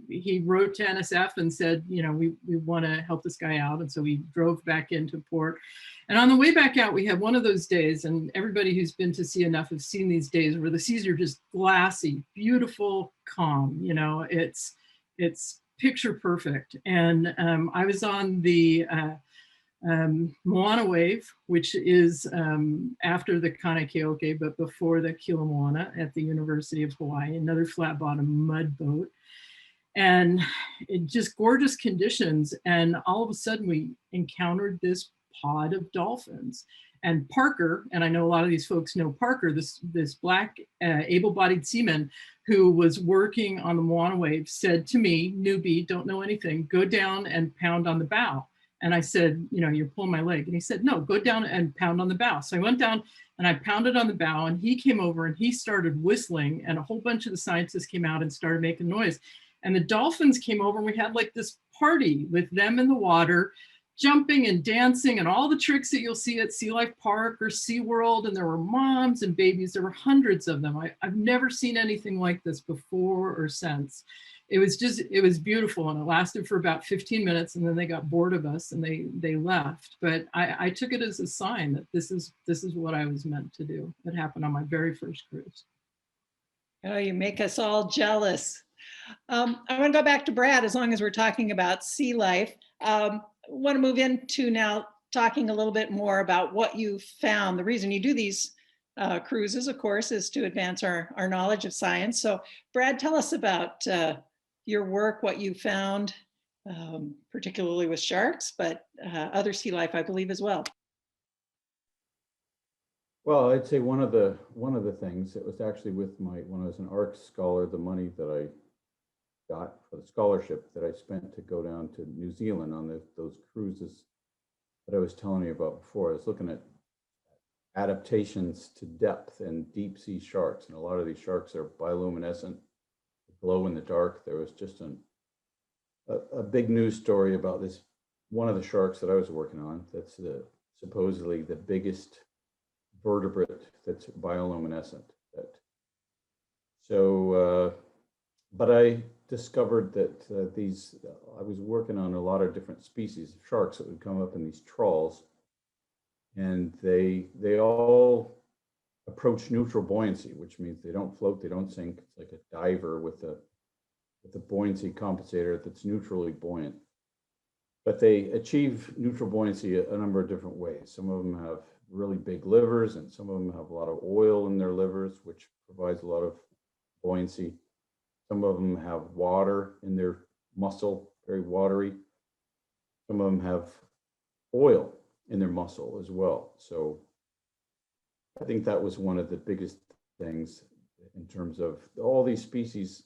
he wrote to NSF and said, we want to help this guy out. And so we drove back into port. And on the way back out, we had one of those days, and everybody who's been to sea enough have seen these days where the seas are just glassy, beautiful, calm. It's picture perfect. And I was on the Moana wave, which is after the Kanekeoke, but before the Kila Moana at the University of Hawaii, another flat bottom mud boat. And it just gorgeous conditions. And all of a sudden we encountered this pod of dolphins. And Parker, and I know a lot of these folks know Parker, this black able-bodied seaman who was working on the Moana wave, said to me, newbie, don't know anything, go down and pound on the bow. And I said, you're pulling my leg. And he said, no, go down and pound on the bow. So I went down and I pounded on the bow, and he came over and he started whistling, and a whole bunch of the scientists came out and started making noise. And the dolphins came over and we had like this party with them in the water, jumping and dancing and all the tricks that you'll see at Sea Life Park or SeaWorld. And there were moms and babies. There were hundreds of them. I've never seen anything like this before or since. It was beautiful, and it lasted for about 15 minutes, and then they got bored of us and they left. But I took it as a sign that this is what I was meant to do. It happened on my very first cruise. Oh, you make us all jealous. I want to go back to Brad as long as we're talking about sea life. I want to move into now talking a little bit more about what you found. The reason you do these cruises, of course, is to advance our knowledge of science. So Brad, tell us about your work, what you found, particularly with sharks, but other sea life, I believe, as well. Well, I'd say one of the things, it was actually with when I was an ARCS scholar, the money that I got for the scholarship that I spent to go down to New Zealand on those cruises that I was telling you about before. I was looking at adaptations to depth in deep sea sharks, and a lot of these sharks are bioluminescent, glow in the dark. There was just a big news story about this, one of the sharks that I was working on, that's supposedly the biggest vertebrate that's bioluminescent. But I discovered that I was working on a lot of different species of sharks that would come up in these trawls, and they all approach neutral buoyancy, which means they don't float, they don't sink. It's like a diver with a buoyancy compensator that's neutrally buoyant. But they achieve neutral buoyancy a number of different ways. Some of them have really big livers, and some of them have a lot of oil in their livers, which provides a lot of buoyancy. Some of them have water in their muscle, very watery. Some of them have oil in their muscle as well. So I think that was one of the biggest things in terms of all these species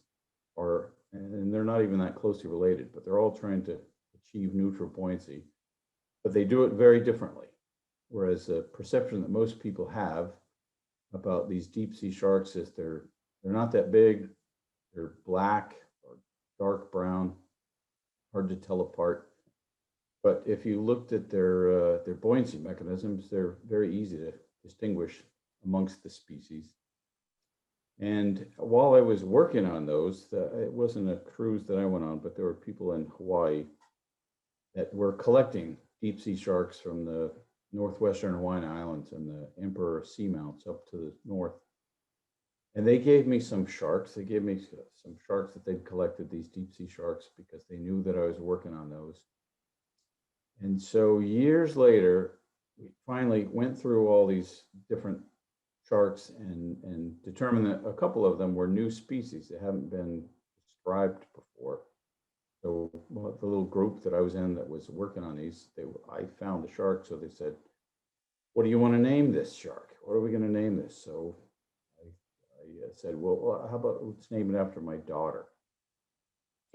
are, and they're not even that closely related, but they're all trying to achieve neutral buoyancy, but they do it very differently. Whereas the perception that most people have about these deep sea sharks is they're not that big, they're black or dark brown, hard to tell apart. But if you looked at their buoyancy mechanisms, they're very easy to distinguish amongst the species. And while I was working on those, it wasn't a cruise that I went on, but there were people in Hawaii that were collecting deep sea sharks from the northwestern Hawaiian Islands and the Emperor seamounts up to the north. And they gave me some sharks. They gave me some sharks that they'd collected, these deep sea sharks, because they knew that I was working on those. And so years later, we finally went through all these different sharks and determined that a couple of them were new species that hadn't been described before. So the little group that I was in that was working on these, I found the shark. So they said, "What do you want to name this shark? What are we going to name this?" So I said, "Well, how about let's name it after my daughter."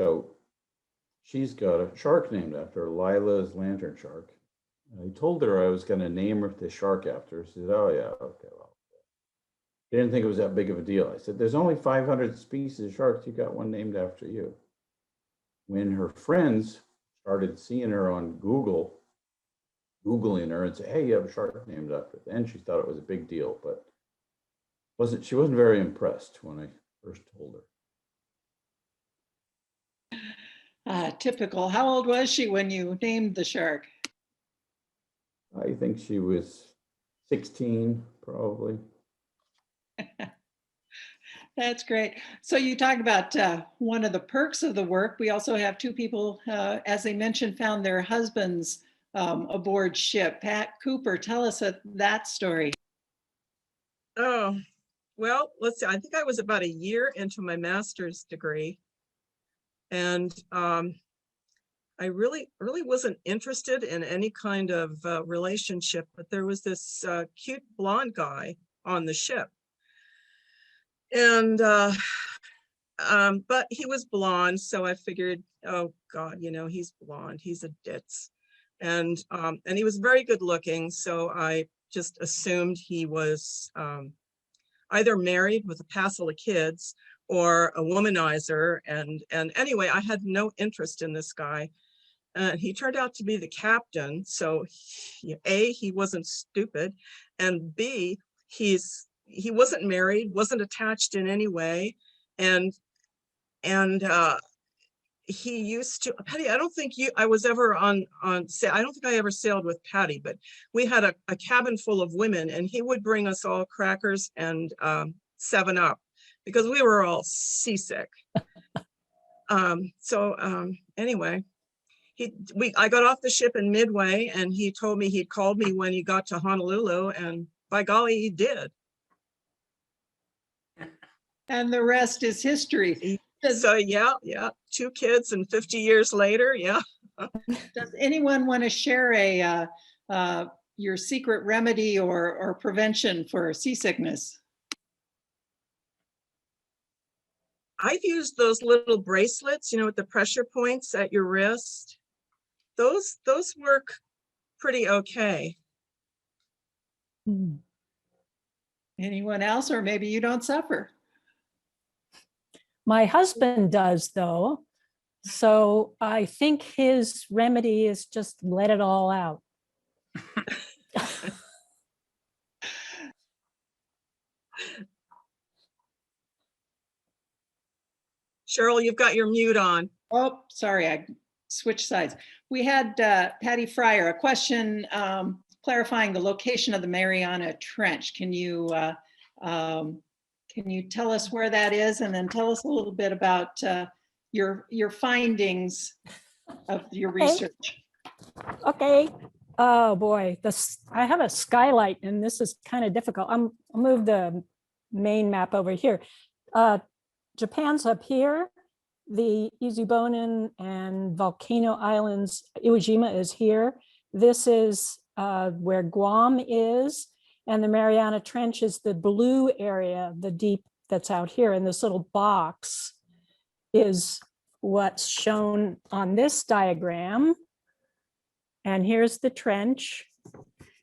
So she's got a shark named after her, Lila's lantern shark. And I told her I was going to name her the shark after her. She said, "Oh yeah, okay, well." She didn't think it was that big of a deal. I said, "There's only 500 species of sharks. You got one named after you." When her friends started seeing her on Googling her and say, "Hey, you have a shark named after," then she thought it was a big deal, but she wasn't very impressed when I first told her. Typical. How old was she when you named the shark? I think she was 16, probably. That's great. So you talked about one of the perks of the work. We also have two people, as they mentioned, found their husbands aboard ship. Pat Cooper, tell us that story. Oh, well, let's see. I think I was about a year into my master's degree. And I really wasn't interested in any kind of relationship, but there was this cute blonde guy on the ship. And but he was blonde, so I figured, oh God, he's blonde, he's a ditz. And he was very good looking, so I just assumed he was either married with a passel of kids, or a womanizer. And anyway, I had no interest in this guy. And he turned out to be the captain. So A, he wasn't stupid. And B, he wasn't married, wasn't attached in any way. And he used to, Patty, I don't think I was ever I don't think I ever sailed with Patty, but we had a cabin full of women, and he would bring us all crackers and 7-Up because we were all seasick. Anyway, I got off the ship in Midway, and he told me he'd called me when he got to Honolulu, and by golly, he did. And the rest is history. So yeah, 2 kids and 50 years later, yeah. Does anyone want to share your secret remedy or prevention for seasickness? I've used those little bracelets, with the pressure points at your wrist. Those work pretty okay. Anyone else, or maybe you don't suffer? My husband does, though. So I think his remedy is just let it all out. Cheryl, you've got your mute on. Oh, sorry, I switched sides. We had Patty Fryer, a question clarifying the location of the Mariana Trench. Can you tell us where that is, and then tell us a little bit about your findings of your research? Okay. Oh boy, I have a skylight, and this is kind of difficult. I'll move the main map over here. Japan's up here. The Izubonin and Volcano Islands, Iwo Jima is here. This is where Guam is. And the Mariana Trench is the blue area, the deep that's out here. And this little box is what's shown on this diagram. And here's the trench.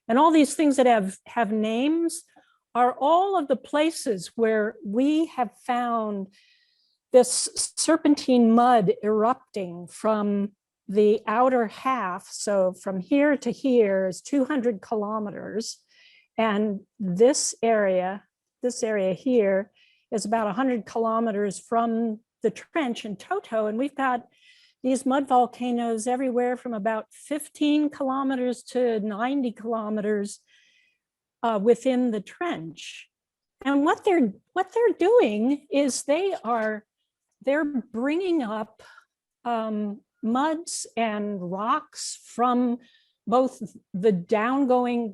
And all these things that have names are all of the places where we have found this serpentine mud erupting from the outer half. So from here to here is 200 kilometers. And this area here is about 100 kilometers from the trench in toto. And we've got these mud volcanoes everywhere from about 15 kilometers to 90 kilometers within the trench. And what they're doing is they're bringing up muds and rocks from both the downgoing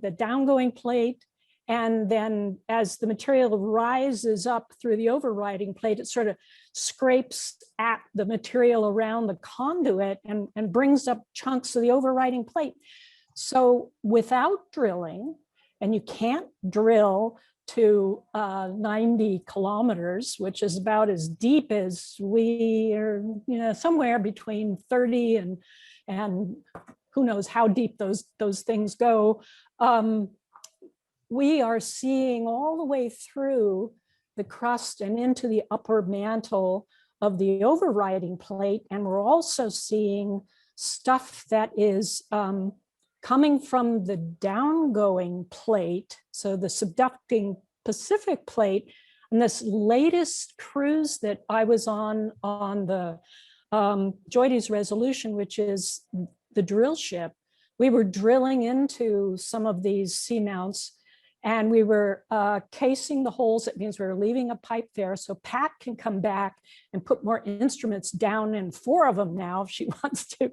plate, and then as the material rises up through the overriding plate, it sort of scrapes at the material around the conduit and brings up chunks of the overriding plate. So without drilling, and you can't drill to 90 kilometers, which is about as deep as we are, somewhere between 30 and who knows how deep those things go. We are seeing all the way through the crust and into the upper mantle of the overriding plate. And we're also seeing stuff that is coming from the downgoing plate, so the subducting Pacific plate. And this latest cruise that I was on the Joides Resolution, which is the drill ship, we were drilling into some of these seamounts, and we were casing the holes. That means we were leaving a pipe there so Pat can come back and put more instruments down, and 4 of them now if she wants to.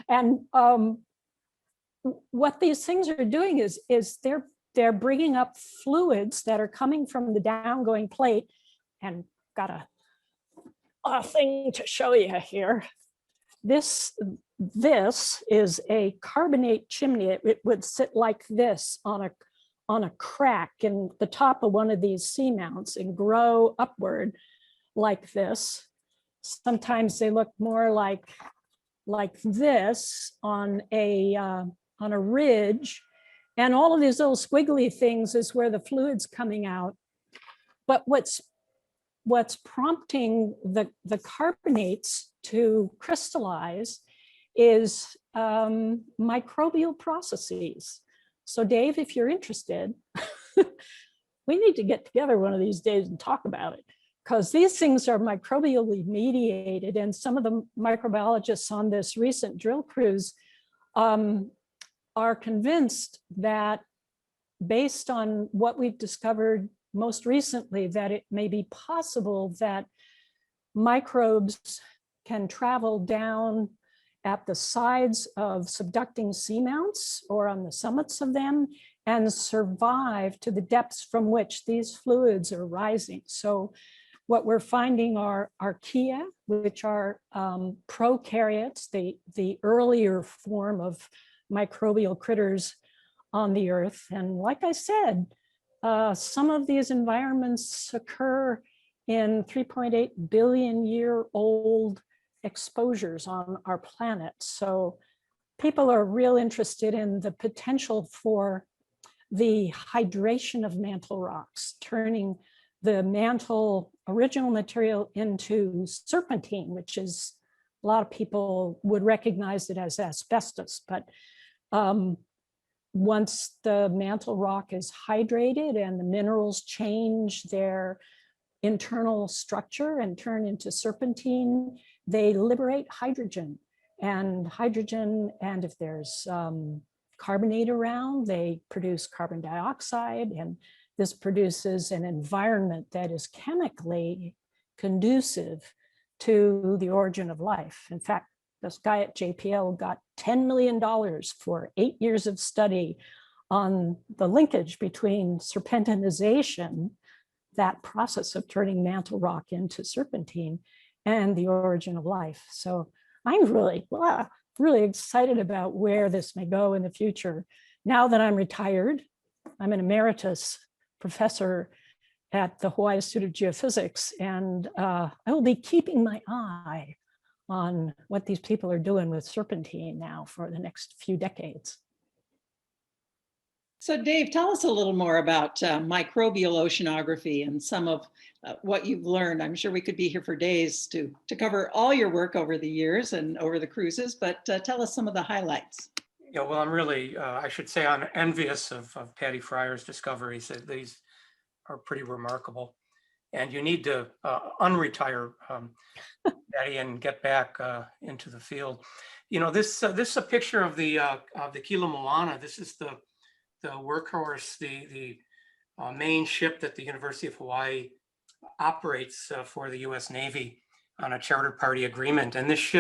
And what these things are doing is they're bringing up fluids that are coming from the downgoing plate. And got a thing to show you here. This is a carbonate chimney. It would sit like this on a crack in the top of one of these seamounts and grow upward like this. Sometimes they look more like this on a ridge, and all of these little squiggly things is where the fluid's coming out. But what's what's prompting the carbonates to crystallize is microbial processes. So Dave, if you're interested, we need to get together one of these days and talk about it, because these things are microbially mediated. And some of the microbiologists on this recent drill cruise are convinced that, based on what we've discovered most recently, that it may be possible that microbes can travel down at the sides of subducting seamounts or on the summits of them and survive to the depths from which these fluids are rising. So what we're finding are archaea, which are prokaryotes, the earlier form of microbial critters on the earth. And like I said, some of these environments occur in 3.8 billion year old exposures on our planet. So people are real interested in the potential for the hydration of mantle rocks, turning the mantle original material into serpentine, which is, a lot of people would recognize it as asbestos, but once the mantle rock is hydrated and the minerals change their internal structure and turn into serpentine, they liberate hydrogen. And if there's carbonate around, they produce carbon dioxide, and this produces an environment that is chemically conducive to the origin of life. In fact, this guy at JPL got $10 million for 8 years of study on the linkage between serpentinization, that process of turning mantle rock into serpentine, and the origin of life. So I'm really excited about where this may go in the future. Now that I'm retired, I'm an emeritus professor at the Hawaii Institute of Geophysics, and I will be keeping my eye on what these people are doing with serpentine now for the next few decades. So Dave, tell us a little more about microbial oceanography and some of what you've learned. I'm sure we could be here for days to cover all your work over the years and over the cruises, but tell us some of the highlights. Yeah, well, I'm really, I should say I'm envious of Patty Fryer's discoveries. These are pretty remarkable. And you need to unretire Patty and get back into the field. You know, this is a picture of the Kila Moana. This is the workhorse, the main ship that the University of Hawaii operates for the U.S. Navy on a charter party agreement. And this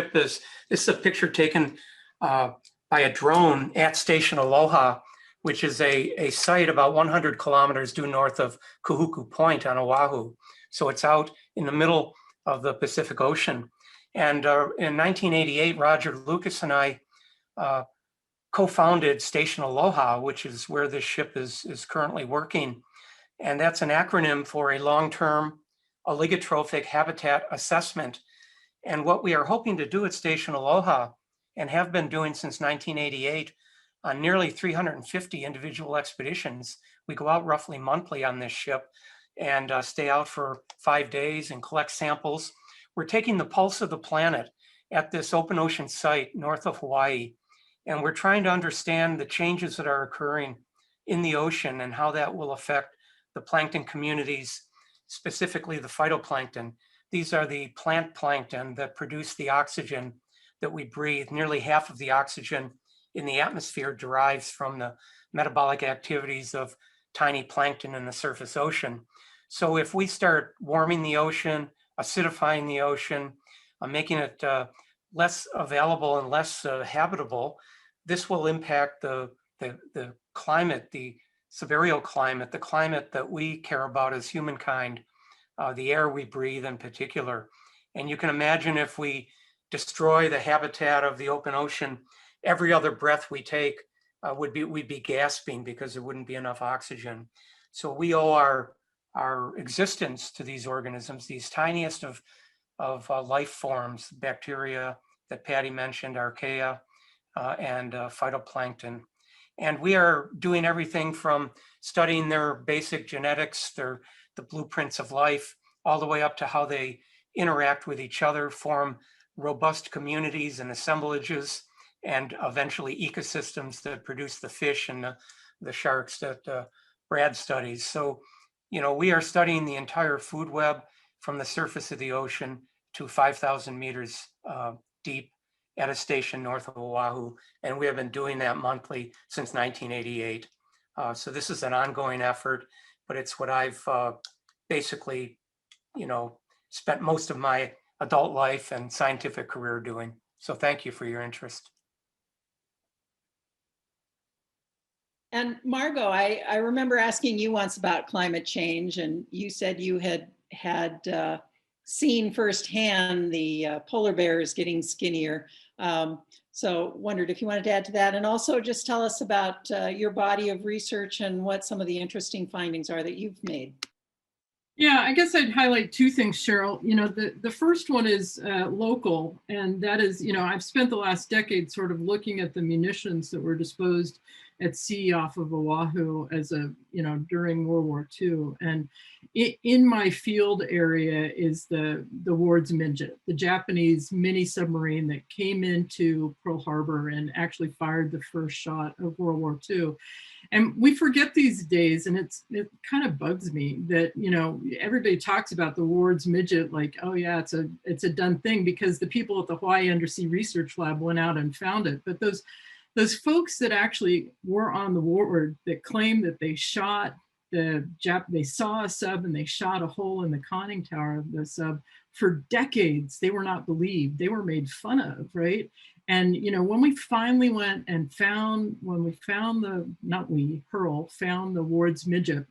is a picture taken by a drone at Station Aloha, which is a site about 100 kilometers due north of Kahuku Point on Oahu. So it's out in the middle of the Pacific Ocean. And in 1988, Roger Lucas and I co-founded Station Aloha, which is where this ship is currently working. And that's an acronym for a long-term oligotrophic habitat assessment. And what we are hoping to do at Station Aloha, and have been doing since 1988, on nearly 350 individual expeditions. We go out roughly monthly on this ship and stay out for 5 days and collect samples. We're taking the pulse of the planet at this open ocean site north of Hawaii, and we're trying to understand the changes that are occurring in the ocean and how that will affect the plankton communities, specifically the phytoplankton. These are the plant plankton that produce the oxygen that we breathe. Nearly half of the oxygen in the atmosphere derives from the metabolic activities of tiny plankton in the surface ocean. So if we start warming the ocean, acidifying the ocean, making it less available and less habitable, this will impact the climate, the subaerial climate, the climate that we care about as humankind, the air we breathe in particular. And you can imagine if we destroy the habitat of the open ocean, every other breath we take we'd be gasping because there wouldn't be enough oxygen. So we owe our existence to these organisms, these tiniest of life forms, bacteria that Patty mentioned, archaea, and phytoplankton. And we are doing everything from studying their basic genetics, the blueprints of life, all the way up to how they interact with each other, form robust communities and assemblages, and eventually ecosystems that produce the fish and the sharks that Brad studies. So, we are studying the entire food web from the surface of the ocean to 5,000 meters deep at a station north of Oahu. And we have been doing that monthly since 1988. So this is an ongoing effort, but it's what I've basically, spent most of my adult life and scientific career doing. So thank you for your interest. And Margo, I remember asking you once about climate change, and you said you had seen firsthand the polar bears getting skinnier. So wondered if you wanted to add to that, and also just tell us about your body of research and what some of the interesting findings are that you've made. Yeah, I guess I'd highlight two things, Cheryl. The first one is local, and that is, I've spent the last decade sort of looking at the munitions that were disposed at sea off of Oahu during World War II. And in my field area is the Ward's Midget, the Japanese mini submarine that came into Pearl Harbor and actually fired the first shot of World War II. And we forget these days, and it kind of bugs me that, everybody talks about the Ward's Midget like, oh yeah, it's a done thing because the people at the Hawaii Undersea Research Lab went out and found it. But those folks that actually were on the Ward that claim that they shot they saw a sub and they shot a hole in the conning tower of the sub for decades, they were not believed. They were made fun of, right? And, when we finally went and Pearl found the Ward's Midget,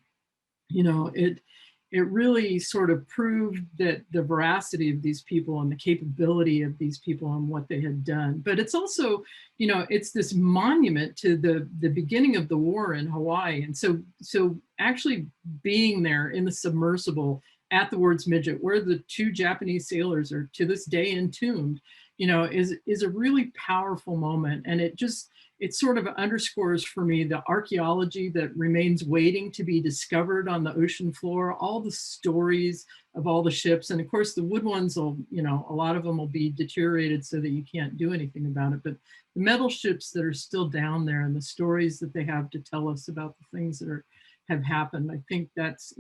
it really sort of proved that the veracity of these people and the capability of these people and what they had done. But it's also, it's this monument to the beginning of the war in Hawaii. And so actually being there in the submersible at the Ward's Midget, where the two Japanese sailors are to this day entombed, is a really powerful moment. And it sort of underscores for me the archaeology that remains waiting to be discovered on the ocean floor, all the stories of all the ships. And of course the wood ones will, a lot of them will be deteriorated so that you can't do anything about it. But the metal ships that are still down there and the stories that they have to tell us about the things that have happened, I think that's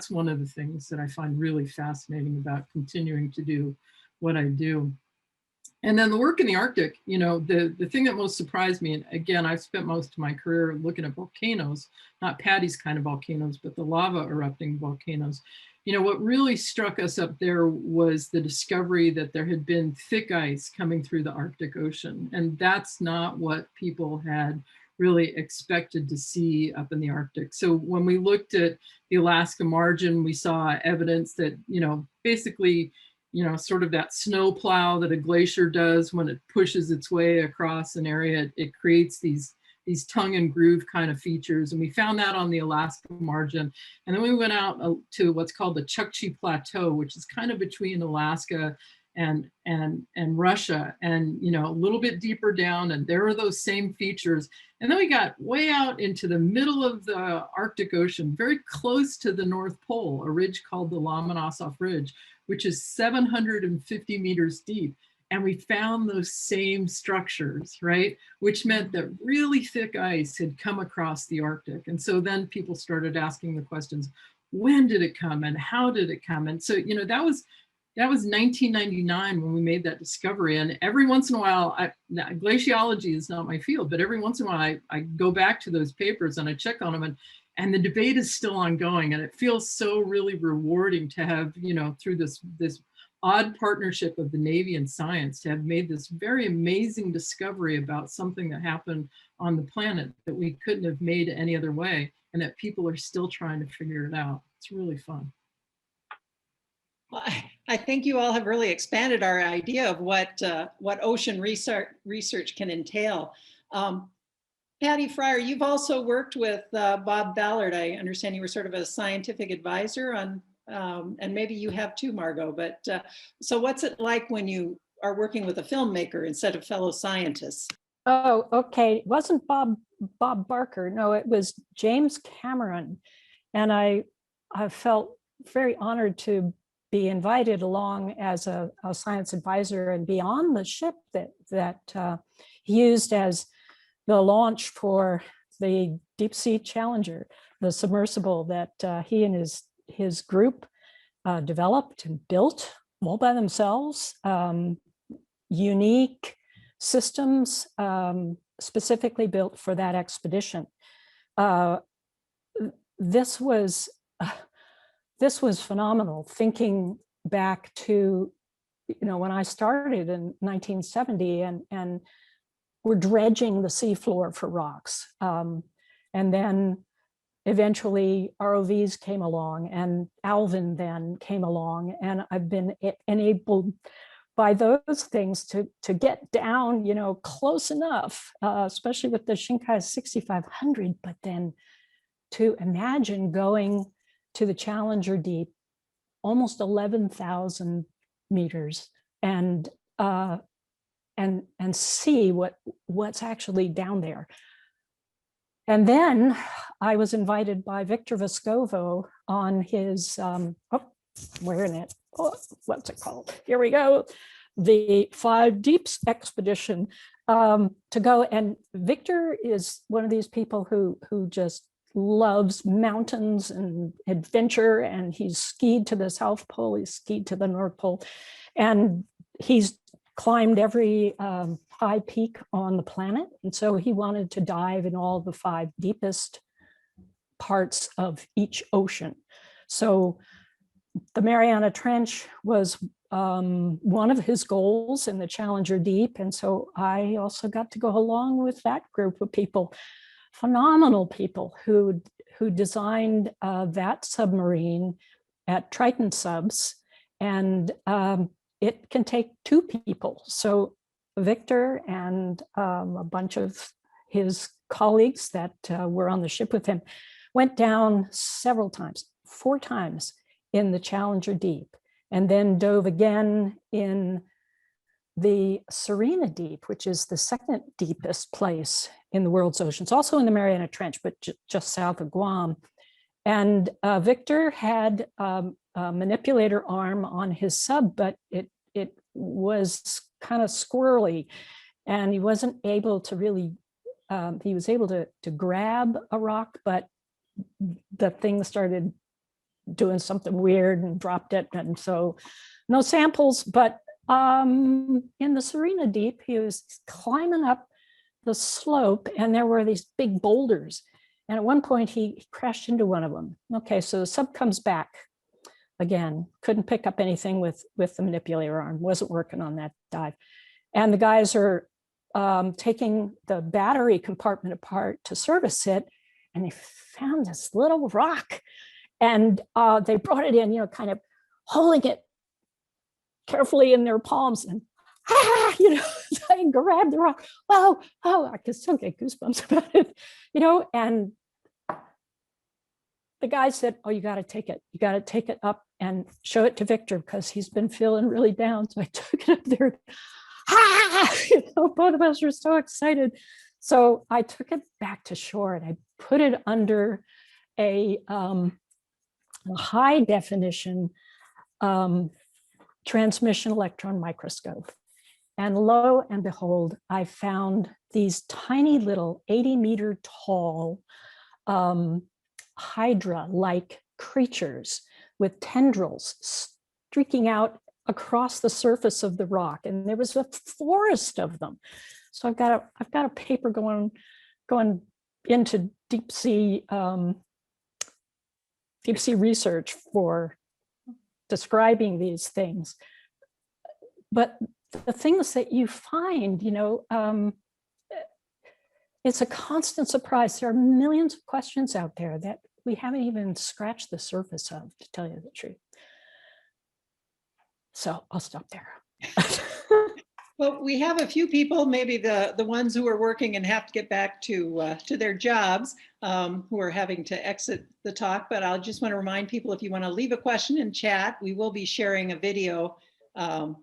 one of the things that I find really fascinating about continuing to do what I do. And then the work in the Arctic, the thing that most surprised me, and again, I've spent most of my career looking at volcanoes, not Patty's kind of volcanoes, but the lava erupting volcanoes. What really struck us up there was the discovery that there had been thick ice coming through the Arctic Ocean. And that's not what people had really expected to see up in the Arctic. So when we looked at the Alaska margin, we saw evidence that, basically, sort of that snow plow that a glacier does when it pushes its way across an area, it creates these tongue and groove kind of features. And we found that on the Alaska margin. And then we went out to what's called the Chukchi Plateau, which is kind of between Alaska and Russia, and a little bit deeper down, and there are those same features. And then we got way out into the middle of the Arctic Ocean, very close to the North Pole, a ridge called the Lomonosov Ridge, which is 750 meters deep. And we found those same structures, right? Which meant that really thick ice had come across the Arctic. And so then people started asking the questions, when did it come and how did it come? And so, that was 1999 when we made that discovery. And every once in a while, glaciology is not my field, but every once in a while I go back to those papers and I check on them, and the debate is still ongoing. And it feels so really rewarding to have, through this odd partnership of the Navy and science, to have made this very amazing discovery about something that happened on the planet that we couldn't have made any other way, and that people are still trying to figure it out. It's really fun. Well, I think you all have really expanded our idea of what ocean research can entail. Patty Fryer, you've also worked with Bob Ballard. I understand you were sort of a scientific advisor on, and maybe you have too, Margo, but so what's it like when you are working with a filmmaker instead of fellow scientists? Oh, okay. It wasn't Bob Barker. No, it was James Cameron. And I felt very honored to be invited along as a science advisor and be on the ship that he used as the launch for the Deep Sea Challenger, the submersible that he and his group developed and built all by themselves. Unique systems specifically built for that expedition. This was phenomenal, thinking back to, when I started in 1970 and we're dredging the seafloor for rocks. And then eventually ROVs came along and Alvin then came along, and I've been enabled by those things to get down, close enough, especially with the Shinkai 6500, but then to imagine going to the Challenger Deep, almost 11,000 meters, and see what's actually down there. And then I was invited by Victor Vescovo on his, where in it? Oh, what's it called? Here we go. The 5 Deeps expedition to go. And Victor is one of these people who just loves mountains and adventure. And he's skied to the South Pole, he's skied to the North Pole, and he's climbed every high peak on the planet. And so he wanted to dive in all the 5 deepest parts of each ocean. So the Mariana Trench was one of his goals in the Challenger Deep. And so I also got to go along with that group of people, phenomenal people who designed that submarine at Triton Subs. And it can take 2 people. So Victor and a bunch of his colleagues that were on the ship with him went down several times, 4 times in the Challenger Deep, and then dove again in the Serena Deep, which is the 2nd deepest place in the world's oceans, also in the Mariana Trench, but just south of Guam. And Victor had a manipulator arm on his sub, but it was kind of squirrely, and he wasn't able to really, he was able to grab a rock, but the thing started doing something weird and dropped it. And so no samples, but in the Serena Deep, he was climbing up the slope and there were these big boulders. And at one point he crashed into one of them. Okay, so the sub comes back again, couldn't pick up anything with the manipulator arm, wasn't working on that dive. And the guys are taking the battery compartment apart to service it, and they found this little rock. And they brought it in, kind of holding it carefully in their palms, and I grabbed the rock. Oh, I can still get goosebumps about it, and the guy said, oh, you got to take it. You got to take it up and show it to Victor because he's been feeling really down. So I took it up there. Both of us were so excited. So I took it back to shore and I put it under a high definition transmission electron microscope. And lo and behold, I found these tiny little 80-meter tall hydra-like creatures with tendrils streaking out across the surface of the rock. And there was a forest of them. So I've got a paper going into deep sea research for describing these things. But the things that you find, it's a constant surprise. There are millions of questions out there that we haven't even scratched the surface of, to tell you the truth. So I'll stop there. Well, we have a few people, maybe the ones who are working and have to get back to their jobs, who are having to exit the talk. But I just want to remind people, if you want to leave a question in chat, we will be sharing a video.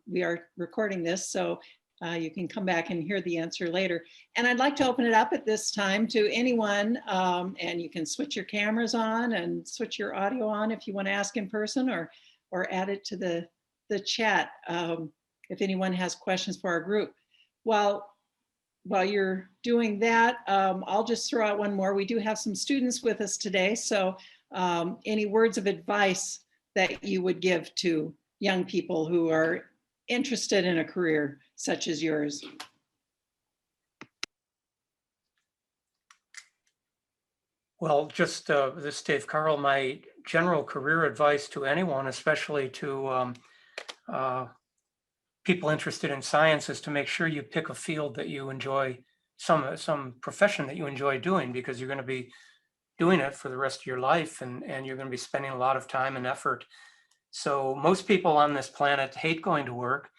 We are recording this, so you can come back and hear the answer later. And I'd like to open it up at this time to anyone, and you can switch your cameras on and switch your audio on if you want to ask in person, or or add it to the chat if anyone has questions for our group. While you're doing that, I'll just throw out one more. We do have some students with us today, so any words of advice that you would give to young people who are interested in a career such as yours? Well, just this is Dave Karl, my general career advice to anyone, especially to people interested in science, is to make sure you pick a field that you enjoy, some profession that you enjoy doing, because you're going to be doing it for the rest of your life, and you're going to be spending a lot of time and effort. So most people on this planet hate going to work.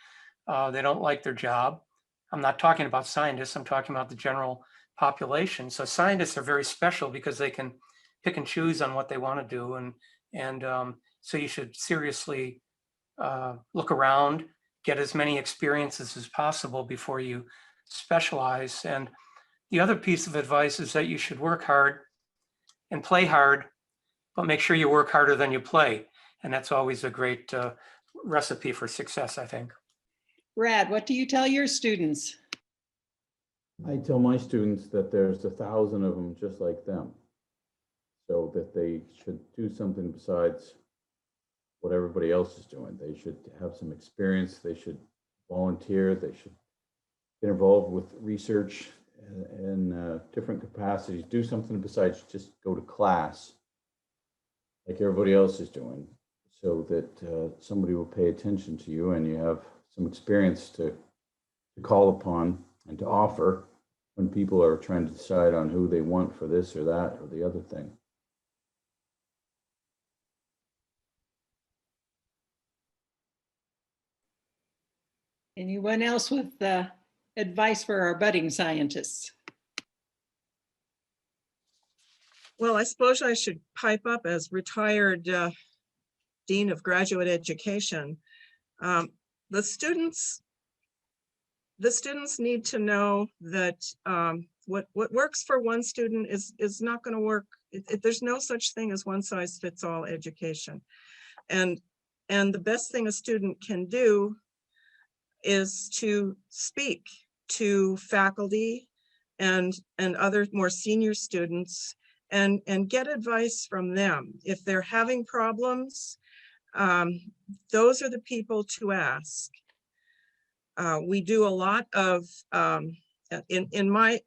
They don't like their job. I'm not talking about scientists, I'm talking about the general population. So scientists are very special because they can pick and choose on what they want to do. And so you should seriously look around, get as many experiences as possible before you specialize. And the other piece of advice is that you should work hard and play hard, but make sure you work harder than you play. And that's always a great recipe for success, I think. Brad, what do you tell your students? I tell my students that there's 1,000 of them just like them, so that they should do something besides what everybody else is doing. They should have some experience, they should volunteer, they should get involved with research in different capacities, do something besides just go to class like everybody else is doing, so that somebody will pay attention to you and you have some experience to call upon and to offer when people are trying to decide on who they want for this or that or the other thing. Anyone else with advice for our budding scientists? Well, I suppose I should pipe up as retired Dean of Graduate Education. The students need to know that what works for one student is not going to work. There's no such thing as one size fits all education. And the best thing a student can do is to speak to faculty and other more senior students and get advice from them. If they're having problems, those are the people to ask. We do a lot of, in my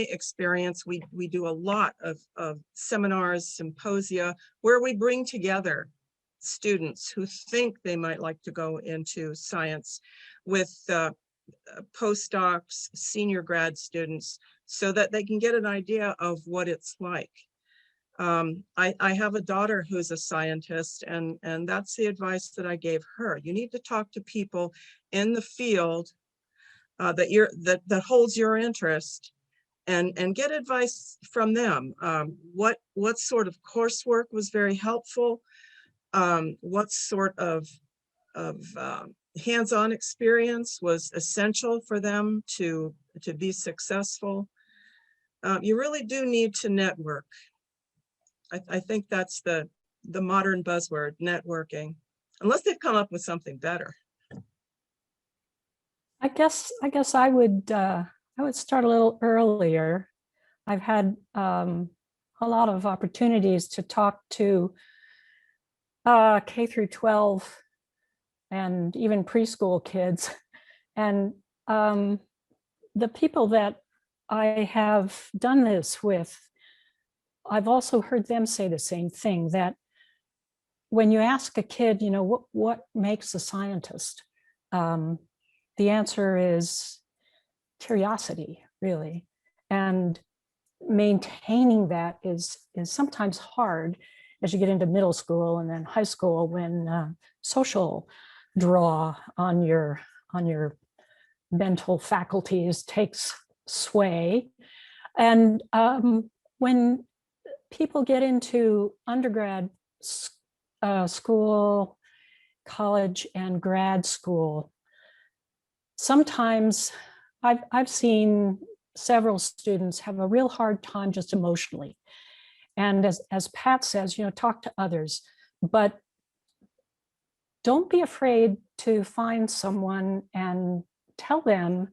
experience, we do a lot of seminars, symposia, where we bring together students who think they might like to go into science with postdocs, senior grad students, so that they can get an idea of what it's like. I have a daughter who's a scientist, and that's the advice that I gave her. You need to talk to people in the field that holds your interest, and get advice from them. What sort of coursework was very helpful? What sort of hands-on experience was essential for them to be successful? You really do need to network. I think that's the modern buzzword, networking, unless they've come up with something better. I guess I would start a little earlier. I've had a lot of opportunities to talk to K through 12 and even preschool kids, and the people that I have done this with, I've also heard them say the same thing, that when you ask a kid, what makes a scientist? The answer is curiosity, really. And maintaining that is sometimes hard as you get into middle school and then high school, when social draw on your mental faculties takes sway. And when people get into undergrad school, college, and grad school, sometimes I've seen several students have a real hard time just emotionally. And as Pat says, talk to others, but don't be afraid to find someone and tell them,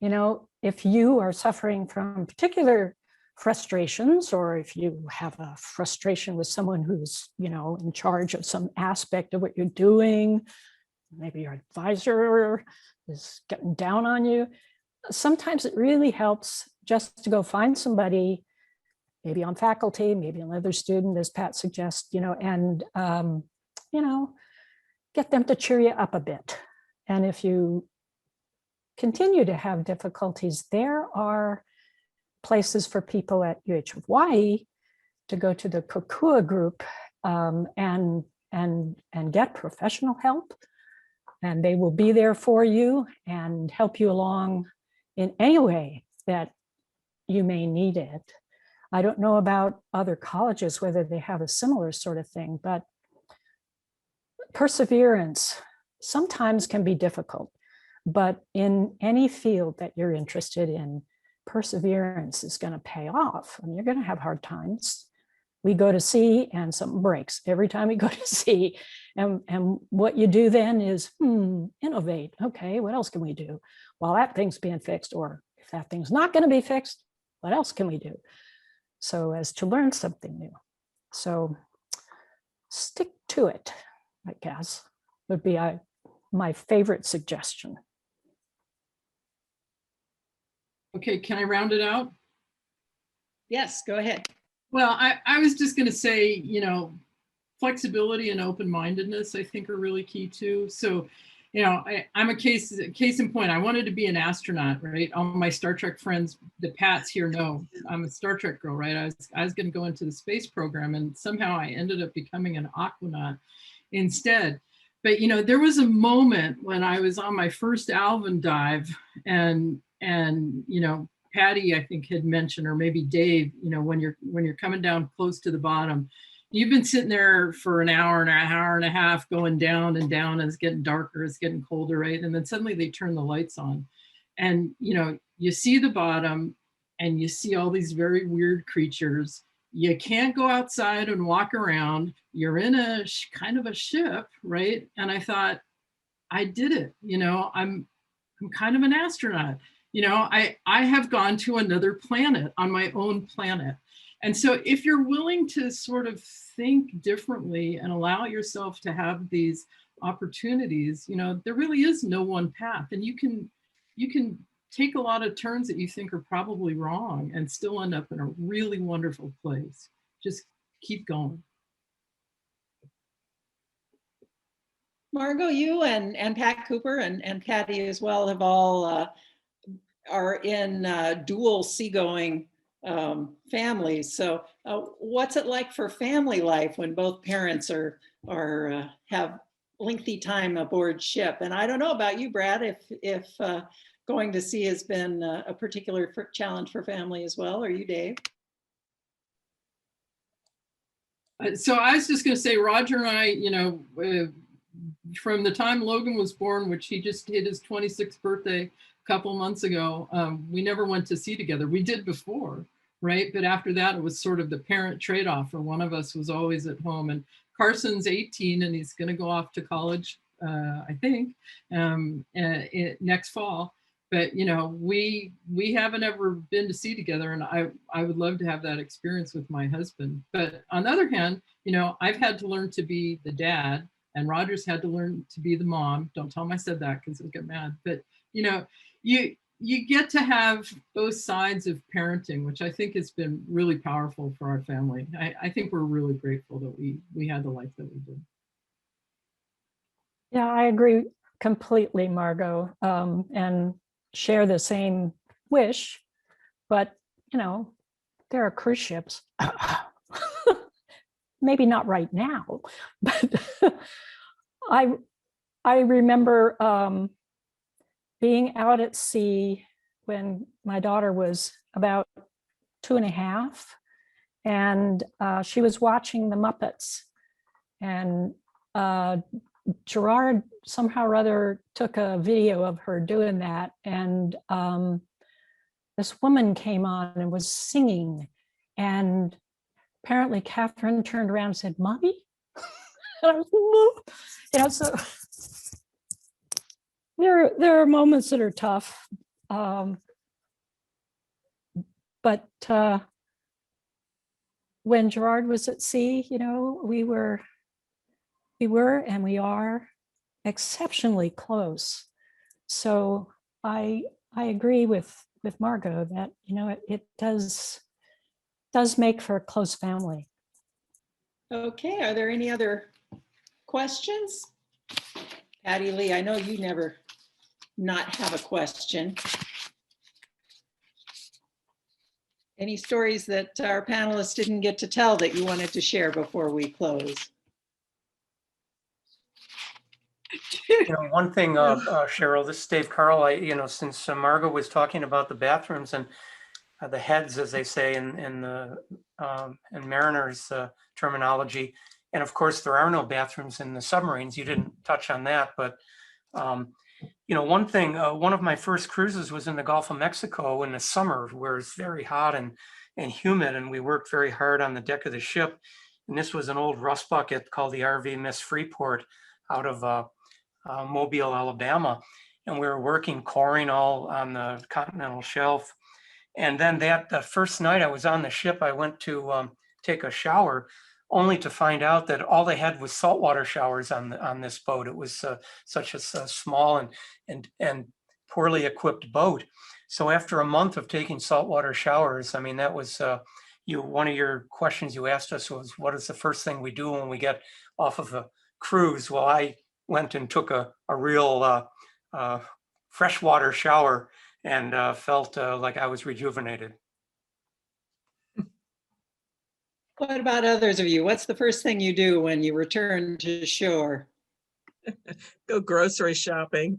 you know, if you are suffering from particular frustrations, or if you have a frustration with someone who's, you know, in charge of some aspect of what you're doing, maybe your advisor is getting down on you. Sometimes it really helps just to go find somebody, maybe on faculty, maybe another student, as Pat suggests, you know, and, you know, get them to cheer you up a bit. And if you continue to have difficulties, there are places for people at UH Hawaii to go to the Kokua group and get professional help. And they will be there for you and help you along in any way that you may need it. I don't know about other colleges, whether they have a similar sort of thing, but perseverance sometimes can be difficult. But in any field that you're interested in, perseverance is going to pay off. I mean, you're going to have hard times. We go to sea and something breaks every time we go to sea. And what you do then is, innovate. Okay, what else can we do? Well, that thing's being fixed, or if that thing's not going to be fixed, what else can we do? So as to learn something new. So stick to it, I guess, would be my favorite suggestion. Okay, can I round it out? Yes, go ahead. Well, I was just going to say, you know, flexibility and open-mindedness, I think, are really key too. So, you know, I'm a case in point. I wanted to be an astronaut, right? All my Star Trek friends, the Pats here know I'm a Star Trek girl, right? I was going to go into the space program, and somehow I ended up becoming an aquanaut instead. But, you know, there was a moment when I was on my first Alvin dive, and you know, Patty, I think, had mentioned, or maybe Dave, you know, when you're coming down close to the bottom, you've been sitting there for an hour and a half going down and down, and it's getting darker, it's getting colder, right? And then suddenly they turn the lights on, and, you know, you see the bottom and you see all these very weird creatures. You can't go outside and walk around. You're in a kind of a ship, right? And I thought, I did it. You know, I'm kind of an astronaut. You know, I have gone to another planet on my own planet. And so if you're willing to sort of think differently and allow yourself to have these opportunities, you know, there really is no one path. And you can take a lot of turns that you think are probably wrong and still end up in a really wonderful place. Just keep going. Margo, you and Pat Cooper and Patty as well have all are in dual seagoing families. So what's it like for family life when both parents have lengthy time aboard ship? And I don't know about you, Brad, if going to sea has been a particular challenge for family as well, or you, Dave? So I was just going to say, Roger and I, you know, from the time Logan was born, which he just hit his 26th birthday a couple months ago, we never went to sea together. We did before, right? But after that, it was sort of the parent trade-off, or one of us was always at home. And Carson's 18 and he's going to go off to college, I think, next fall. But, you know, we haven't ever been to sea together, and I would love to have that experience with my husband. But on the other hand, you know, I've had to learn to be the dad, and Roger's had to learn to be the mom. Don't tell him I said that because he'll get mad. But, you know, you get to have both sides of parenting, which I think has been really powerful for our family. I think we're really grateful that we had the life that we did. Yeah, I agree completely, Margo, and share the same wish, but, you know, there are cruise ships. Maybe not right now, but I remember being out at sea when my daughter was about 2.5, and she was watching the Muppets, and Gerard somehow or other took a video of her doing that, and this woman came on and was singing, and apparently Catherine turned around and said, "Mommy?" And I was, you know, so there are moments that are tough. But when Gerard was at sea, you know, we were and we are exceptionally close. So I agree with Margo that, you know, it does make for a close family. Okay, are there any other questions? Patty Lee, I know you never not have a question. Any stories that our panelists didn't get to tell that you wanted to share before we close? You know, one thing, Cheryl, this is Dave Karl. You know, since Margo was talking about the bathrooms and the heads, as they say in mariners terminology, and of course there are no bathrooms in the submarines. You didn't touch on that, but you know, one thing, one of my first cruises was in the Gulf of Mexico in the summer, where it's very hot and humid, and we worked very hard on the deck of the ship. And this was an old rust bucket called the RV Miss Freeport out of Mobile, Alabama. And we were working coring all on the continental shelf. And then the first night I was on the ship, I went to take a shower, only to find out that all they had was saltwater showers on this boat. It was such a small and poorly equipped boat. So after a month of taking saltwater showers, I mean, that was one of your questions you asked us was, what is the first thing we do when we get off of a cruise? Well, I went and took a real freshwater shower and felt like I was rejuvenated. What about others of you? What's the first thing you do when you return to shore? Go grocery shopping.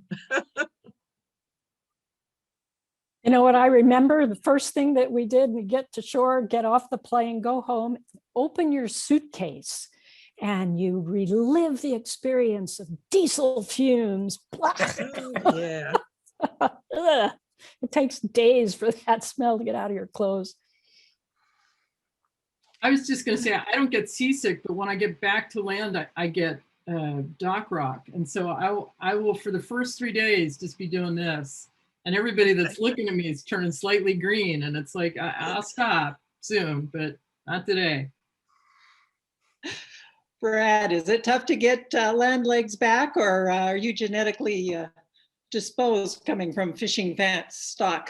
You know what I remember? The first thing that we did, we get to shore, get off the plane, go home, open your suitcase, and you relive the experience of diesel fumes. Yeah. It takes days for that smell to get out of your clothes. I was just going to say, I don't get seasick, but when I get back to land, I get dock rock. And so I will, for the first 3 days, just be doing this. And everybody that's looking at me is turning slightly green. And it's like, I'll stop soon, but not today. Brad, is it tough to get land legs back, or are you genetically disposed coming from fishing stock?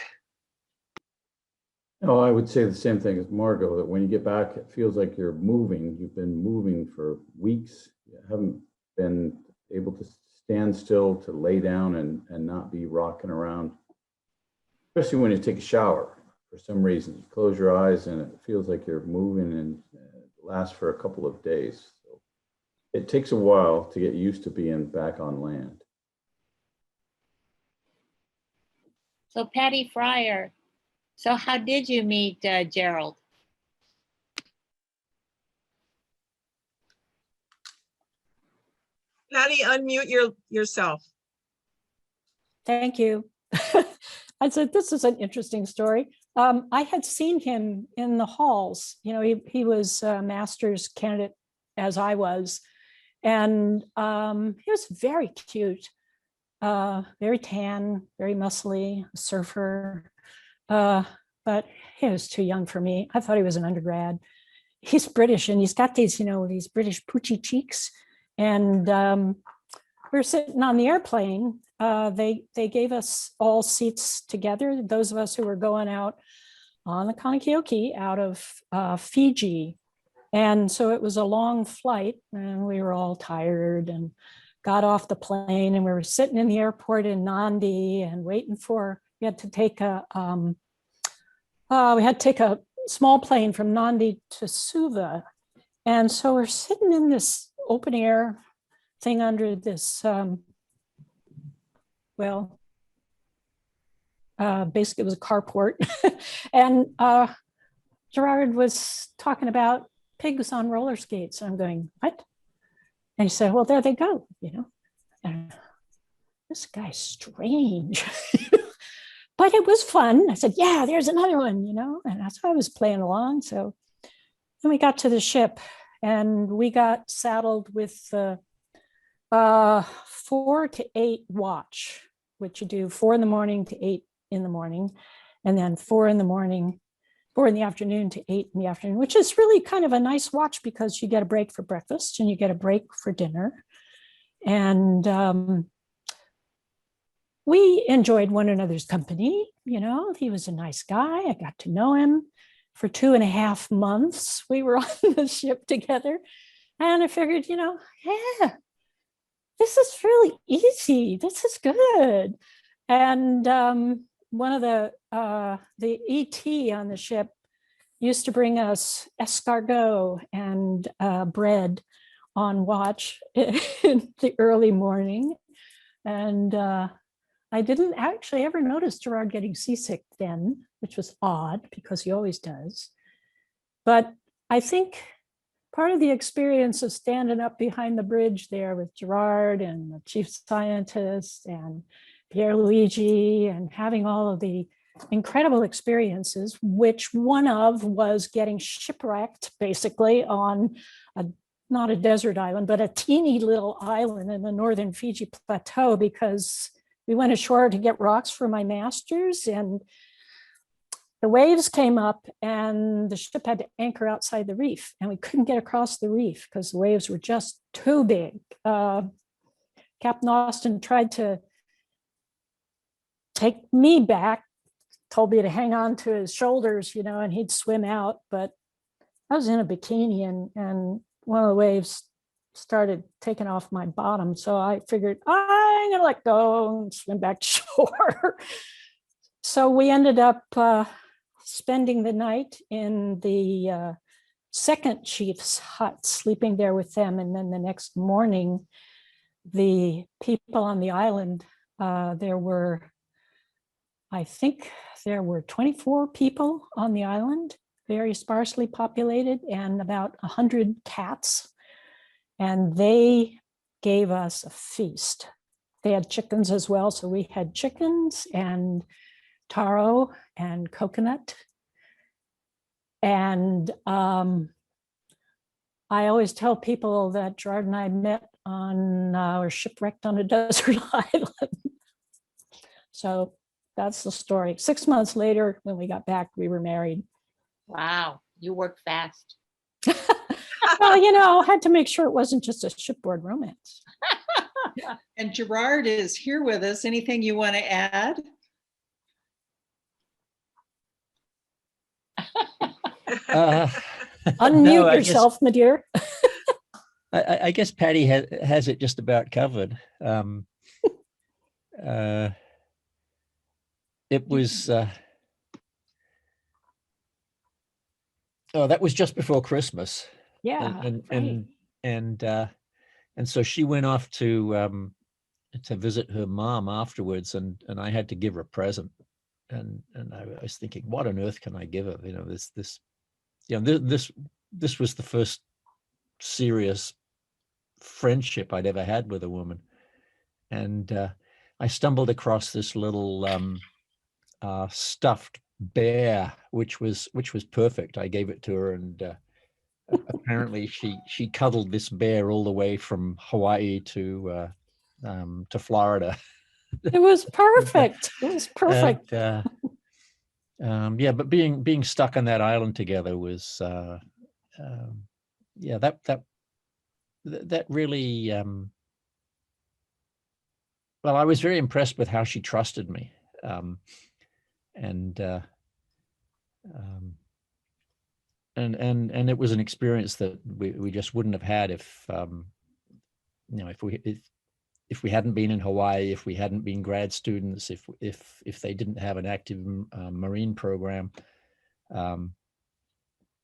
No, I would say the same thing as Margo, that when you get back, it feels like you're moving. You've been moving for weeks. You haven't been able to stand still, to lay down and not be rocking around. Especially when you take a shower. For some reason, you close your eyes and it feels like you're moving, and it lasts for a couple of days. So it takes a while to get used to being back on land. So Patty Fryer, so how did you meet Gerald? Patty, unmute yourself. Thank you. I said, this is an interesting story. I had seen him in the halls. You know, he was a master's candidate as I was. And he was very cute, very tan, very muscly, a surfer. But he was too young for me. I thought he was an undergrad. He's British, and he's got these, you know, these British poochy cheeks. And we were sitting on the airplane. They gave us all seats together, those of us who were going out on the Kanikioki out of Fiji. And so it was a long flight, and we were all tired and got off the plane, and we were sitting in the airport in Nandi and waiting for, we had to take a small plane from Nandi to Suva. And so we're sitting in this open air thing under this, basically it was a carport. And Gerard was talking about pigs on roller skates. And I'm going, what? And he said, well, there they go, you know. And this guy's strange. But it was fun. I said, yeah, there's another one, you know. And that's why I was playing along. So then we got to the ship, And we got saddled with the 4 to 8 watch, which you do 4 in the morning to 8 in the morning, and then 4 in the afternoon to 8 in the afternoon, which is really kind of a nice watch because you get a break for breakfast and you get a break for dinner. And we enjoyed one another's company. You know, he was a nice guy. I got to know him for 2.5 months. We were on the ship together. And I figured, you know, yeah, this is really easy. This is good. And one of the ET on the ship used to bring us escargot and bread on watch in the early morning. And I didn't actually ever notice Gerard getting seasick then, which was odd because he always does. But I think part of the experience of standing up behind the bridge there with Gerard and the chief scientist and Pierluigi and having all of the incredible experiences, which one of was getting shipwrecked basically on not a desert island, but a teeny little island in the northern Fiji plateau, because we went ashore to get rocks for my master's and the waves came up and the ship had to anchor outside the reef and we couldn't get across the reef because the waves were just too big. Captain Austin tried to take me back, told me to hang on to his shoulders, you know, and he'd swim out, but I was in a bikini and one of the waves started taking off my bottom. So I figured I'm gonna let go and swim back to shore. So we ended up spending the night in the second chief's hut, sleeping there with them. And then the next morning, the people on the island, I think there were 24 people on the island, very sparsely populated, and about 100 cats. And they gave us a feast. They had chickens as well. So we had chickens and taro and coconut. And I always tell people that Gerard and I met on, or shipwrecked on a desert island. So that's the story. 6 months later, when we got back, we were married. Wow, you work fast. Well, you know, had to make sure it wasn't just a shipboard romance. And Gerard is here with us. Anything you want to add? Unmute No, yourself, my dear. I guess Patty has it just about covered. It was, that was just before Christmas. Yeah, And so she went off to visit her mom afterwards, and I had to give her a present, and I was thinking, what on earth can I give her? You know, this was the first serious friendship I'd ever had with a woman, and I stumbled across this little stuffed bear, which was perfect. I gave it to her, and apparently she cuddled this bear all the way from Hawaii to Florida. it was perfect. It was perfect. And, yeah, but being stuck on that island together was that really well, I was very impressed with how she trusted me, and it was an experience that we just wouldn't have had if if we hadn't been in Hawaii, if we hadn't been grad students, if they didn't have an active marine program.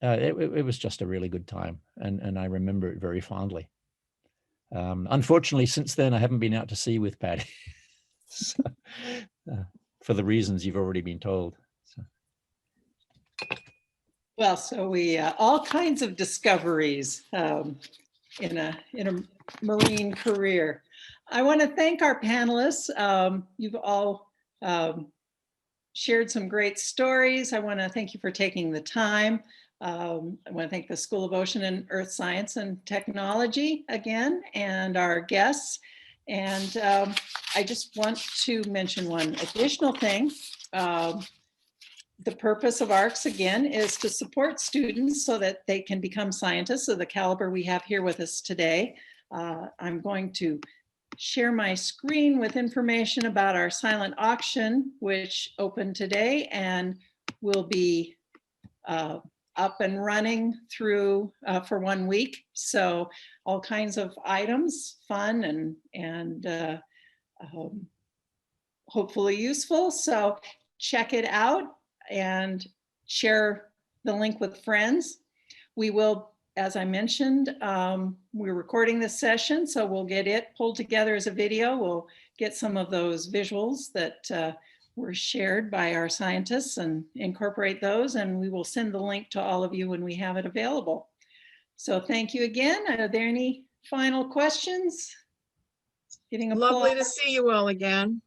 It was just a really good time, and I remember it very fondly. Unfortunately, since then, I haven't been out to sea with Patty, so, for the reasons you've already been told. So. Well, so we all kinds of discoveries in a marine career. I want to thank our panelists. You've all shared some great stories. I want to thank you for taking the time. I want to thank the School of Ocean and Earth Science and Technology again, and our guests. And I just want to mention one additional thing. The purpose of ARCS, again, is to support students so that they can become scientists of the caliber we have here with us today. I'm going to share my screen with information about our silent auction, which opened today and will be up and running through for 1 week. So all kinds of items, fun and hopefully useful. So check it out and share the link with friends. We will, as I mentioned, we're recording this session, so we'll get it pulled together as a video. We'll get some of those visuals that were shared by our scientists and incorporate those, and we will send the link to all of you when we have it available. So thank you again. Are there any final questions? Getting Lovely to applause. see you all again.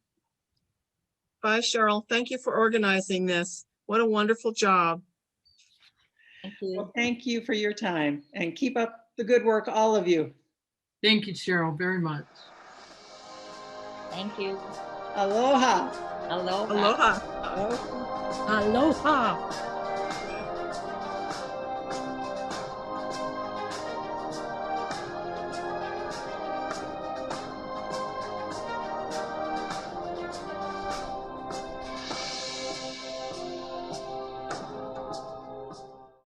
Bye, Cheryl. Thank you for organizing this. What a wonderful job. Thank you. Well, thank you for your time and keep up the good work, all of you. Thank you, Cheryl, very much. Thank you. Aloha. Aloha. Aloha. Aloha.